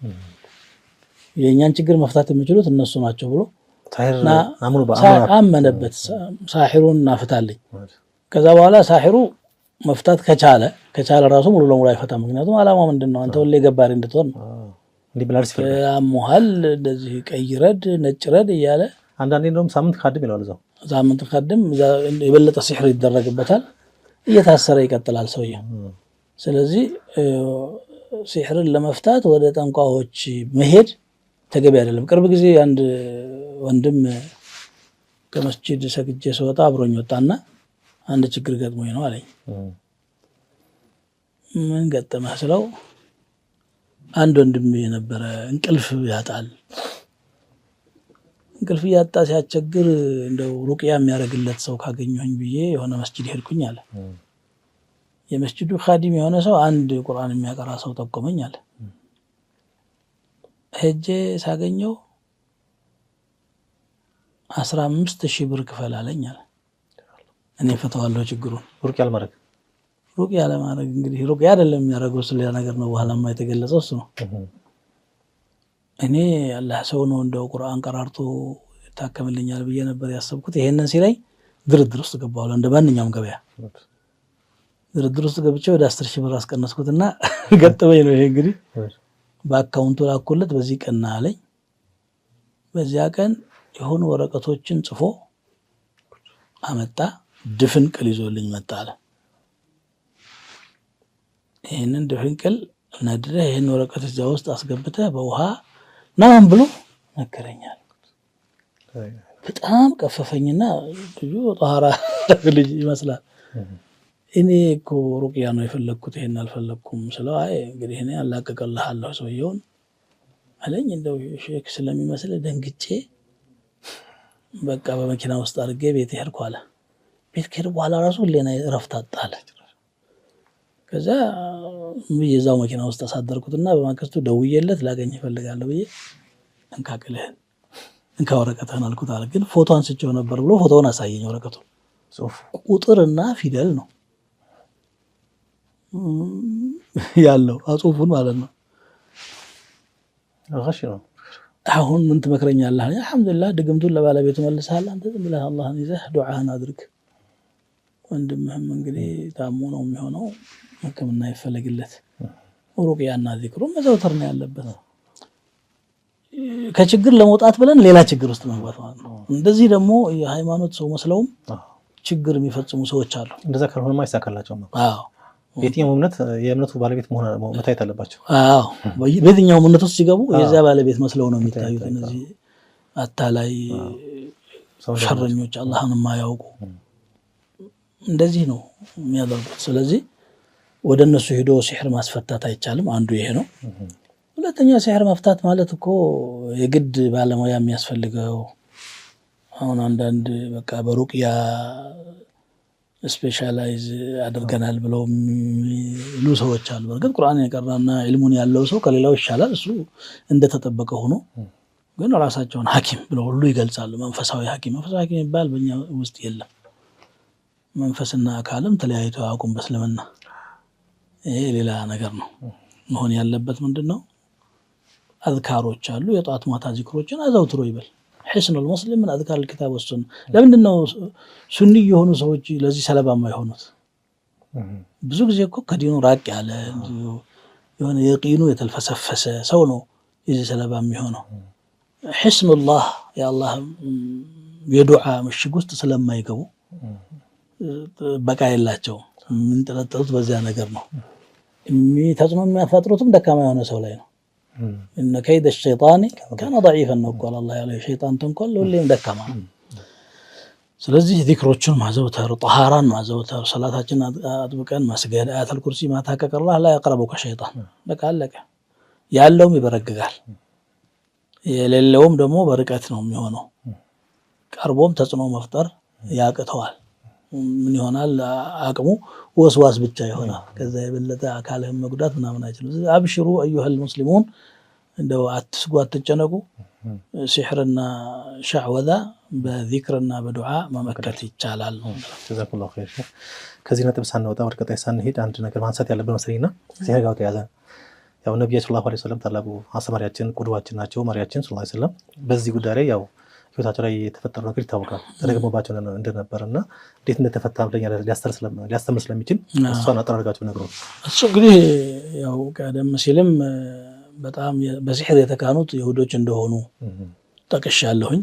A: የኛን ችግር መፍታት የሚችሉት እነሱ ናቸው ብሎ አመነበት። ሳሂሩን እናፍታለኝ። ከዛ በኋላ ሳሂሩ መፍታት ከቻለ ራሱ ሙሉ ለሙሉ አይፈታም። ምክንያቱም ዓላማው ምንድነው? አንተ ሁሌ ገባሪ እንድትሆን ነው።
B: እንዲህ ብላርስ
A: አሞሃል እንደዚህ ቀይ ረድ ነጭ ረድ እያለ
B: አንዳንዴ እንደውም ሳምንት ካድም ይላል። እዛው
A: ሳምንት ካድም የበለጠ ሲህር ይደረግበታል። እየታሰረ ይቀጥላል ሰውየው። ስለዚህ ሲህርን ለመፍታት ወደ ጠንቋዮች መሄድ ተገቢ አይደለም። ቅርብ ጊዜ አንድ ወንድም ከመስጂድ ሰግጄ ስወጣ አብሮኝ ወጣና አንድ ችግር ገጥሞኝ ነው አለኝ። ምን ገጠመህ ስለው አንድ ወንድም የነበረ እንቅልፍ ያጣል። እንቅልፍ ያጣ ሲያስቸግር እንደው ሩቅያ የሚያደርግለት ሰው ካገኘሁኝ ብዬ የሆነ መስጂድ ሄድኩኝ አለ። የመስጂዱ ኻዲም የሆነ ሰው አንድ ቁርአን የሚያቀራ ሰው ጠቆመኝ አለ። ሄጄ ሳገኘው 15,000 ብር ክፈል አለኝ አለ። እኔ ፈተዋለሁ ችግሩን። ሩቅያ ለማድረግ እንግዲህ ሩቅያ አይደለም የሚያደርገው ስለሌላ ነገር ነው። በኋላማ የተገለጸው እሱ ነው። እኔ አላህ ሰው ነው እንደው ቁርአን ቀራርቶ ይታከምልኛል ብዬ ነበር ያሰብኩት። ይሄንን ሲለኝ ድርድር ውስጥ ገባሁ። እንደ ማንኛውም ገበያ ድርድር ውስጥ ገብቼ ወደ 10,000 ብር አስቀነስኩትና ገጠመኝ ነው። ይሄ እንግዲህ በአካውንቱ ላኩለት። በዚህ ቀን አለኝ። በዚያ ቀን የሆኑ ወረቀቶችን ጽፎ አመጣ። ድፍን ቅል ይዞልኝ መጣ አለ። ይሄንን ድፍን ቅል ነድረህ ይሄን ወረቀት እዚያ ውስጥ አስገብተህ በውሃ ናም ብሎ ነገረኛል። በጣም ቀፈፈኝና ልጁ ጧራ ልጅ ይመስላል። እኔ እኮ ሩቅያ ነው የፈለኩት ይሄን አልፈለኩም ስለው አይ እንግዲህ እኔ አላቀቀልሃለሁ ሰውየውን አለኝ። እንደው ሼክ ስለሚመስል ደንግጬ በቃ በመኪና ውስጥ አድርጌ ቤት ሄድኩ አለ። ቤት ከሄድኩ በኋላ ራሱ ለኔ እረፍት አጣለ። ከዛ የዛው መኪና ውስጥ አሳደርኩትና በማከስቱ ደውዬለት ላገኝ እፈልጋለሁ ብዬ እንካ ወረቀትህን አልኩት አለ። ግን ፎቶ አንስቼው ነበር ብሎ ፎቶውን አሳየኝ። ወረቀቱ ጽሁፍ ቁጥርና ፊደል ነው ያለው፣ ጽሁፉን ማለት ነው።
B: غش ነው።
A: አሁን ምን ትመክረኛለህ? አልሐምዱሊላህ ድግምቱን ለባለቤቱ መልሰሃል። አንተ ዝም ብለህ አላህን ይዘህ ዱዓህን አድርግ። ወንድምህም እንግዲህ ታሞ ነው የሚሆነው፣ ሕክምና ይፈለግለት። ሩቅያና ዚክሩ መዘውተር ነው ያለበት። ከችግር ለመውጣት ብለን ሌላ ችግር ውስጥ መግባት ማለት ነው። እንደዚህ ደግሞ የሃይማኖት ሰው መስለውም ችግር የሚፈጽሙ ሰዎች አሉ።
B: እንደዛ ካልሆነማ አይሳካላቸውም።
A: አዎ
B: የትኛው እምነት የእምነቱ ባለቤት መታየት አለባቸው።
A: አዎ በየትኛው እምነት ውስጥ ሲገቡ የዚያ ባለቤት መስለው ነው የሚታዩት። እነዚህ አታላይ ሸረኞች፣ አላህን የማያውቁ እንደዚህ ነው የሚያደርጉት። ስለዚህ ወደ እነሱ ሄዶ ሲሕር ማስፈታት አይቻልም። አንዱ ይሄ ነው። ሁለተኛ ሲሕር መፍታት ማለት እኮ የግድ ባለሙያ የሚያስፈልገው። አሁን አንዳንድ በቃ በሩቅያ ስፔሻላይዝ አድርገናል ብለው የሚሉ ሰዎች አሉ። በርግጥ ቁርአን የቀራና ኢልሙን ያለው ሰው ከሌላው ይሻላል፣ እሱ እንደተጠበቀ ሆኖ ግን ራሳቸውን ሐኪም ብለው ሁሉ ይገልጻሉ። መንፈሳዊ ሐኪም የሚባል በእኛ ውስጥ የለም። መንፈስና አካልም ተለያይቶ አያውቁም በእስልምና። ይሄ ሌላ ነገር ነው። መሆን ያለበት ምንድን ነው? አዝካሮች አሉ፣ የጧት ማታ ዚክሮችን አዘውትሮ ይበል። ሒስኑል ሙስሊም ምን አዝካር الكتاب والسنة። ለምንድን ነው ሱኒ የሆኑ ሰዎች ለዚህ ሰለባ የማይሆኑት? ብዙ ጊዜ እኮ ከዲኑ ራቅ ያለ የሆነ የቂኑ የተልፈሰፈሰ ሰው ነው የዚህ ሰለባ የሚሆነው። ሒስኑላህ የአላህ የዱዓ ምሽግ ውስጥ ስለማይገቡ በቃ የላቸው የሚንጠለጠሉት በዚያ ነገር ነው። ተጽዕኖ የሚያፈጥሩትም ደካማ የሆነ ሰው ላይ ነው። እነ ከይደ ሸይጣን ካነ ضعيفا ነው ቃል አላህ ያለው። ሸይጣን ተንኮል ሁሌም ደካማ ነው። ስለዚህ ዚክሮችን ማዘውተር፣ ጧሃራን ማዘውተር፣ ሰላታችን አጥብቀን መስገድ፣ አያተል ኩርሲ ማታ ከቀራህ ላይ ያቀረበው ከሸይጣን በቃ አለቀ። ያለውም ይበረግጋል፣ የሌለውም ደግሞ በርቀት ነው የሚሆነው። ቀርቦም ተጽዕኖ መፍጠር ያቅተዋል። ምን ይሆናል? አቅሙ ወስዋስ ብቻ ይሆናል። ከዛ የበለጠ አካልህን መጉዳት ምናምን አይችልም። አብሽሩ አዩሀል ሙስሊሙን፣ እንደው አትስጉ፣ አትጨነቁ። ሲሕርና ሻዕወዛ በዚክርና በዱዓ መመከት ይቻላል።
B: ጀዛኩላሁ ኸይር። ከዚህ ነጥብ ሳንወጣ ወደ ቀጣይ ሳንሄድ አንድ ነገር ማንሳት ያለብን መሰለኝና ሲሕር ጋር ተያዘ። ያው ነብያችን ሰለላሁ ዐለይሂ ወሰለም ታላቁ አስተማሪያችን ቁድዋችን ናቸው፣ መሪያችን ሰለላሁ ዐለይሂ ወሰለም በዚህ ጉዳይ ላይ ያው ህይወታቸው ላይ የተፈጠረው ነገር ይታወቃል። ተደግሞባቸው እንደነበርና እንዴት እንደተፈታ ብለኛ ሊያስተምር ስለሚችል እሷን አጠራርጋቸው ነገሩ።
A: እሱ እንግዲህ ያው ቀደም ሲልም በጣም በሲሕር የተካኑት ይሁዶች እንደሆኑ ጠቅሻለሁኝ።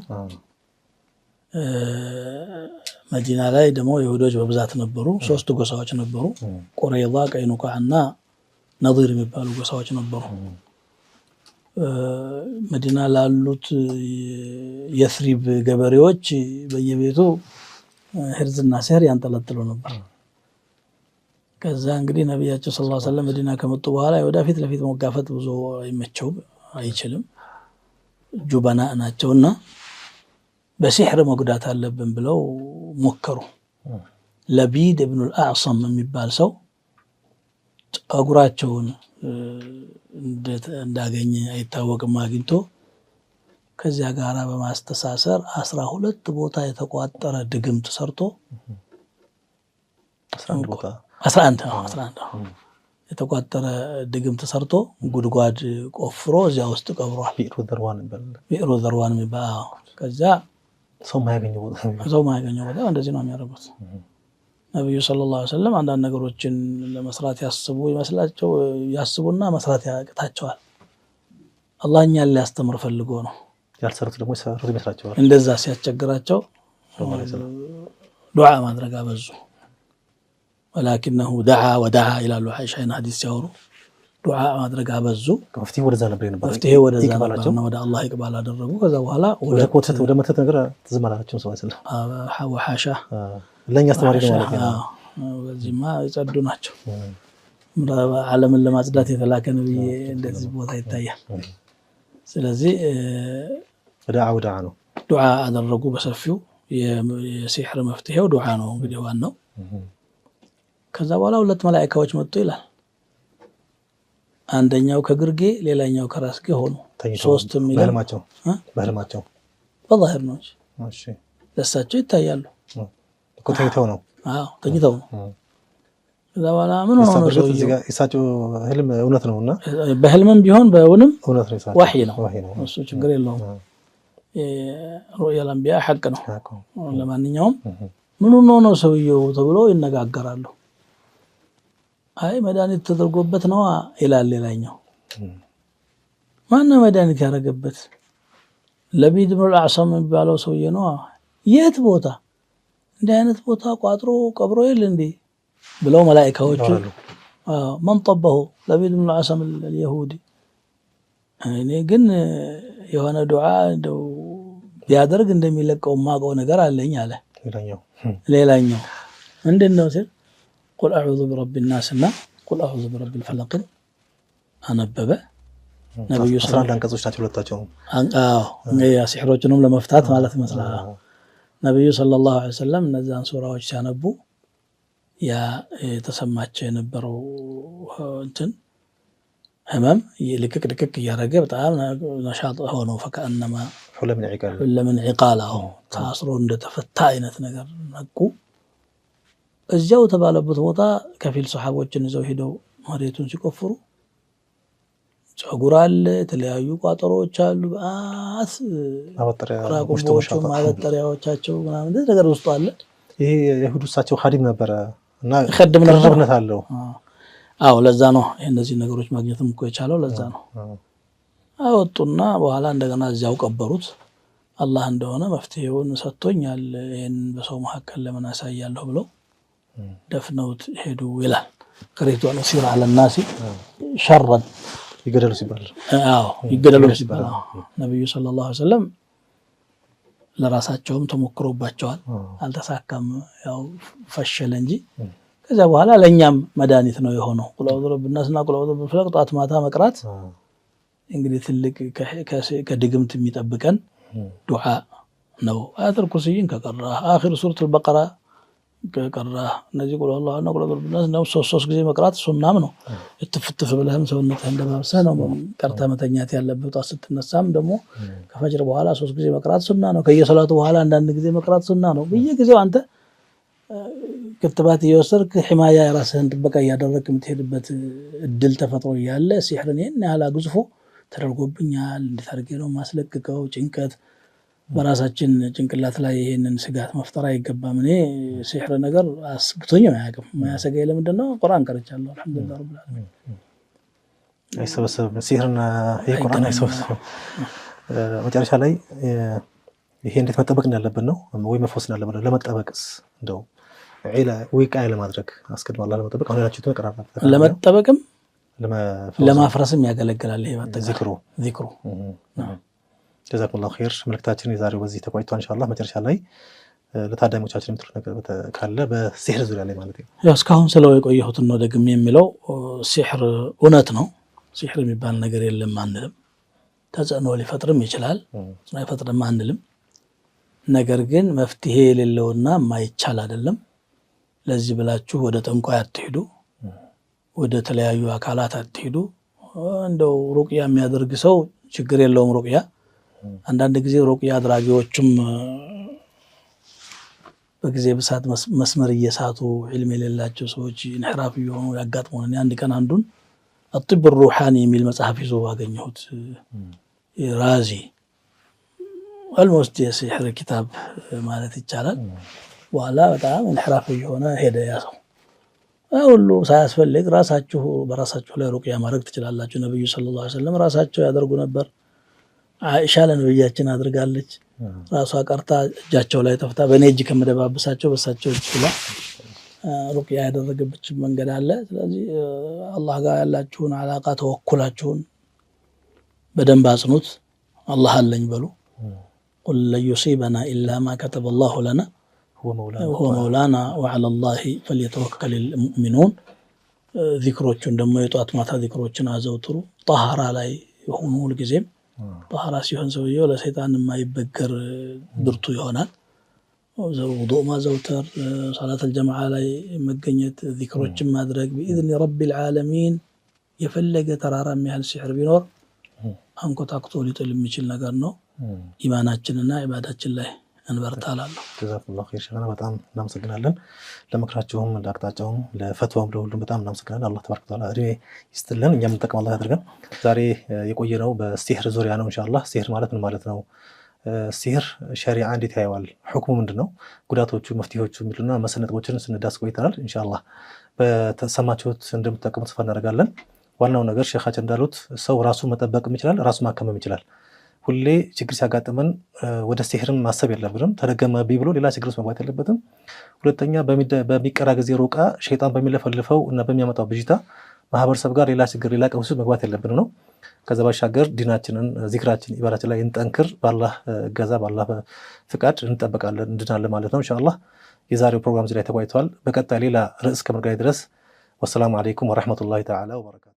A: መዲና ላይ ደግሞ ይሁዶች በብዛት ነበሩ። 3 ጎሳዎች ነበሩ። ቁረይዛ፣ ቀይኑቃዕና ነዚር የሚባሉ ጎሳዎች ነበሩ። መዲና ላሉት የስሪብ ገበሬዎች በየቤቱ ህርዝና ሲሕር ያንጠለጥሉ ነበር። ከዛ እንግዲህ ነቢያቸው ሰለላሁ ዐለይሂ ወሰለም መዲና ከመጡ በኋላ ወደፊት ለፊት መጋፈጥ ብዙ አይመቸውም፣ አይችልም። ጁበና ናቸውና በሲሕር መጉዳት አለብን ብለው ሞከሩ። ለቢድ ኢብኑል አዕሰም የሚባል ሰው ጠጉራቸውን እንዳገኘ አይታወቅም አግኝቶ ከዚያ ጋራ በማስተሳሰር 12 ቦታ የተቋጠረ ድግምት ሰርቶ 11 የተቋጠረ ድግምት ሰርቶ ጉድጓድ ቆፍሮ እዚያ ውስጥ ቀብሯል። ቢዕሩ ዘርዋን የሚባል ከዚያ
B: ሰው ማያገኘው
A: ቦታ እንደዚህ ነው የሚያደርጉት። ነብዩ ሰለላሁ ዐለይሂ ወሰለም አንዳንድ ነገሮችን ለመስራት ያስቡና መስራት ያቅታቸዋል። አላህ እኛን ሊያስተምር ፈልጎ ነው።
B: ያልሰሩት ደግሞ ሰሩት ይመስላቸዋል።
A: እንደዛ ሲያስቸግራቸው ዱዓ ማድረግ አበዙ። ወላኪነሁ ደዓ ወደዓ ይላሉ አይሻን ሐዲስ ሲያወሩ ዱዓ ማድረግ አበዙ።
B: መፍትሄ ወደዛ ነበር
A: ወደ አላህ ይቅባል አደረጉ። ከዛ በኋላ
B: ወደ መተት ነገር ተዝማላቸው ሰው አይደለም።
A: ወሐሻ
B: ለኛ አስተማሪ ነው ማለት ነው።
A: በዚህማ የጸዱ ናቸው። ዓለምን ለማጽዳት የተላከ ነብይ እንደዚህ ቦታ ይታያል። ስለዚህ
B: ዱዓ ነው።
A: ዱዓ አደረጉ በሰፊው። የሲሕር መፍትሄው ዱዓ ነው እንግዲህ ዋናው። ከዛ በኋላ 2 መላእክቶች መጡ ይላል። አንደኛው ከግርጌ ሌላኛው ከራስጌ ሆኑ። 3 በህልማቸው በዛሂር ነው። እሺ ለሳቸው ይታያሉ።
B: ተኝተው ነው።
A: ተኝተው ነው። ከዛ በኋላ ምን ሆኖ ነው ሰውየው?
B: እዚህ ጋር ኢሳቸው ህልም እውነት ነውና
A: በህልምም ቢሆን በእውንም
B: እውነት ነው ኢሳቸው
A: ወህይ ነው እሱ ችግር የለውም። ሩእየል አንቢያ ሐቅ ነው። ለማንኛውም ምን ሆኖ ነው ሰውየው ተብሎ ይነጋገራሉ። አይ መድኃኒት ተደርጎበት ነው ይላል ሌላኛው። ማነው መድኃኒት ያደረገበት? ለቢድ ብኑ አዕሰም የሚባለው ሰውዬ ነው። የት ቦታ እንዲህ አይነት ቦታ ቋጥሮ ቀብሮ የለ እንዴ ብለው መላኢካዎቹ መን ጠበሁ ለቢድ ብኑ አዕሰም اليهودي እኔ ግን የሆነ ዱዓ እንደው ቢያደርግ እንደሚለቀው ማቀው ነገር አለኝ አለ ሌላኛው። ምንድነው ሲል ቁል አዑዙ ቢረቢ الناسና ቁል አዑዙ ቢረቢ الفلق አነበበ። ነብዩ ሰለላሁ ዐለይሂ ወሰለም አንቀጾች ናቸው ሁለታቸው። ያ ሲህሮቹንም ለመፍታት ማለት ይመስላል። ነብዩ ሰለላሁ ዐለይሂ ወሰለም እነዛን ሱራዎች ሲያነቡ ያ የተሰማቸው የነበረው እንትን ህመም ልቅቅ ልቅቅ እያደረገ በጣም ነሻጥ ሆነው ፈከአነማ ሁለምን ዒቃላሁ ታስሮ እንደተፈታ አይነት ነገር ነቁ። እዚያው ተባለበት ቦታ ከፊል ሰሓቦችን ይዘው ሄደው መሬቱን ሲቆፍሩ ጸጉር አለ፣ የተለያዩ ቋጠሮች አሉ፣ ራቁቦቹ ማበጠሪያዎቻቸው ምናምን እንደዚህ ነገር ውስጡ አለ።
B: ይሄ የይሁድ እሳቸው ኻዲም ነበረ እና
A: ኸድም
B: ቅርብነት አለው።
A: አዎ ለዛ ነው እነዚህ ነገሮች ማግኘትም እኮ የቻለው ለዛ ነው። አወጡና በኋላ እንደገና እዚያው ቀበሩት። አላህ እንደሆነ መፍትሄውን ሰጥቶኛል ይሄን በሰው መካከል ለምን አሳያለሁ ብለው ደፍነውት ሄዱ ይላል። ከሪቱ አልሲራ አለናሲ ሸረን
B: ይገደሉ ሲባል
A: ይገደሉ ሲባል ነብዩ ሰለላሁ ዐለይሂ ወሰለም ለራሳቸውም ተሞክሮባቸዋል፣ አልተሳካም፣ ያው ፈሸለ እንጂ ከዛ በኋላ ለኛም መድኃኒት ነው የሆነው። ቁል አዑዙ ቢረቢናስና ቁል አዑዙ ቢልፈለቅ ጧት ማታ መቅራት እንግዲህ ትልቅ ከድግምት የሚጠብቀን ዱዓ ነው። አያተል ኩርሲይን ከቀራ አኺር ሱረቱል በቀራ ከቀራ እነዚህ ቁል አላሁ እና ቁል አዑዙ ቢረቢናስ ነው ሶስት ጊዜ መቅራት ሱናም ነው። እትፍትፍ ብለህም ሰውነትህ እንደማብሰህ ነው ቀርተህ መተኛት ያለብህ። ጧት ስትነሳም ደግሞ ከፈጅር በኋላ 3 ጊዜ መቅራት ሱና ነው። ከየሰላቱ በኋላ አንዳንድ ጊዜ መቅራት ሱና ነው። በየጊዜው አንተ ክትባት እየወሰድክ ሒማያ የራስህን ጥበቃ እያደረግክ የምትሄድበት እድል ተፈጥሮ እያለ ሲሕርን ይህን ያህል አግዝፎ ተደርጎብኛል እንዴት አድርጌ ነው ማስለቅቀው? ጭንቀት በራሳችን ጭንቅላት ላይ ይሄንን ስጋት መፍጠር አይገባም። እኔ ሲሕር ነገር አስብቶኝ አያውቅም። የሚያሰጋኝ ለምንድን ነው? ቁርአን ቀርቻለሁ አልሐምዱሊላህ ረብል ዓለሚን።
B: አይሰበሰብም ሲሕርና ይሄ ቁርአን አይሰበሰብም። መጨረሻ ላይ ይሄ እንዴት መጠበቅ እንዳለብን ነው ወይ መፈወስ እንዳለብን ነው። ለመጠበቅስ እንደው ዊቃያ ለማድረግ አስቀድሞ አላህ ለመጠበቅ አሁን ያላችሁት ተቀራራ
A: ለመጠበቅም ለማፍረስም ያገለግላል። ይሄ
B: ዚክሩ ጀዛኩሙላሁ ኸይር። መልእክታችን የዛሬው በዚህ ተቋጭቷል። ኢንሻአላህ መጨረሻ ላይ ለታዳሚዎቻችን የምትሉት ነገር ካለ በሲሕር ዙሪያ ላይ ማለት ነው።
A: ያው እስካሁን ስለው የቆየሁትን ነው ደግሜ የሚለው ሲሕር እውነት ነው። ሲሕር የሚባል ነገር የለም አንልም። ተጽዕኖ ሊፈጥርም ይችላል አይፈጥርም አንልም። ነገር ግን መፍትሄ የሌለውና የማይቻል አይደለም። ለዚህ ብላችሁ ወደ ጠንቋይ አትሄዱ፣ ወደ ተለያዩ አካላት አትሄዱ። እንደው ሩቅያ የሚያደርግ ሰው ችግር የለውም ሩቅያ። አንዳንድ ጊዜ ሩቅያ አድራጊዎችም በጊዜ ብሳት መስመር እየሳቱ ዒልም የሌላቸው ሰዎች ኢንሕራፍ እየሆኑ ያጋጥሙን። አንድ ቀን አንዱን አጥብ ሩሓኒ የሚል መጽሐፍ ይዞ አገኘሁት። ራዚ አልሞስት የሲሕር ኪታብ ማለት ይቻላል። በኋላ በጣም ኢንሕራፍ እየሆነ ሄደ ያ ሰው። ሁሉ ሳያስፈልግ ራሳችሁ በራሳችሁ ላይ ሩቅያ ማድረግ ትችላላችሁ። ነብዩ ሰለላሁ ዐለይሂ ወሰለም ራሳቸው ያደርጉ ነበር። አይሻ ለነብያችን አድርጋለች። ራሷ ቀርታ እጃቸው ላይ ተፍታ በኔ እጅ ከመደባበሳቸው በሳቸው እጅ ላይ ሩቅያ ያደረገች መንገድ አለ። ስለዚህ አላህ ጋር ያላችሁን አላቃ ተወኩላችሁን በደንብ አጽኑት። አላህ አለኝ በሉ። ቁል ለን ዩሲበና ኢላ ማ ከተበ አላሁ ለና ሁወ መውላና ወዐላ አላሂ ፈልየተወከሊል ሙእሚኑን። ዚክሮቹን ደግሞ የጧት ማታ ዚክሮችን አዘውትሩ። ጣሃራ ላይ የሆኑ ሁልጊዜም ጣሃራ ሲሆን ሰውየው ለሰይጣን የማይበገር ብርቱ ይሆናል። ውዱእ ማዘውተር፣ ሰላተል ጀማዓ ላይ መገኘት፣ ዚክሮችን ማድረግ ቢኢዝኒ ረቢል ዓለሚን። የፈለገ ተራራ የሚያህል ሲሕር ቢኖር አንኮታኩቶ ሊጥል የሚችል ነገር ነው። ኢማናችንና ዒባዳችን ላይ እንበርታላለሁ።
B: ጀዛኩሙላሁ ኸይር ሸይኽና በጣም እናመሰግናለን። ለምክራችሁም ለአቅጣጫውም ለፈትዋም ለሁሉም በጣም እናመሰግናለን። አላህ ተባረከ ወተዓላ እድሜ ይስጥልን፣ እኛም እንጠቀም አላህ ያድርገን። ዛሬ የቆየነው በሲህር ዙሪያ ነው ኢንሻአላህ። ሲህር ማለት ምን ማለት ነው? ሲህር ሸሪዓ እንዴት ያየዋል? ሁክሙ ምንድነው? ጉዳቶቹ፣ መፍትሄዎቹ የሚሉና መሰል ነጥቦችን ስንዳስ ቆይተናል። ኢንሻአላህ በተሰማችሁት እንደምትጠቀሙ ተስፋ እናደርጋለን። ዋናው ነገር ሼኻችን እንዳሉት ሰው ራሱን መጠበቅም ይችላል፣ ራሱ ማከምም ይችላል። ሁሌ ችግር ሲያጋጥመን ወደ ሲህርም ማሰብ የለብንም። ተደገመብኝ ብሎ ሌላ ችግር ውስጥ መግባት የለበትም። ሁለተኛ በሚቀራ ጊዜ ሩቃ ሸይጣን በሚለፈልፈው እና በሚያመጣው ብዥታ ማህበረሰብ ጋር ሌላ ችግር ሌላ ቀውስ መግባት የለብንም ነው። ከዛ ባሻገር ዲናችንን፣ ዚክራችን፣ ኢባዳችን ላይ እንጠንክር። በአላህ እገዛ በአላህ ፍቃድ እንጠበቃለን እንድናለን ማለት ነው ኢንሻአላህ። የዛሬው ፕሮግራም እዚህ ላይ ተቋይቷል። በቀጣይ ሌላ ርዕስ ከመገናኘት ድረስ ወሰላሙ አለይኩም ወራህመቱላሂ ተዓላ ወበረካቱ።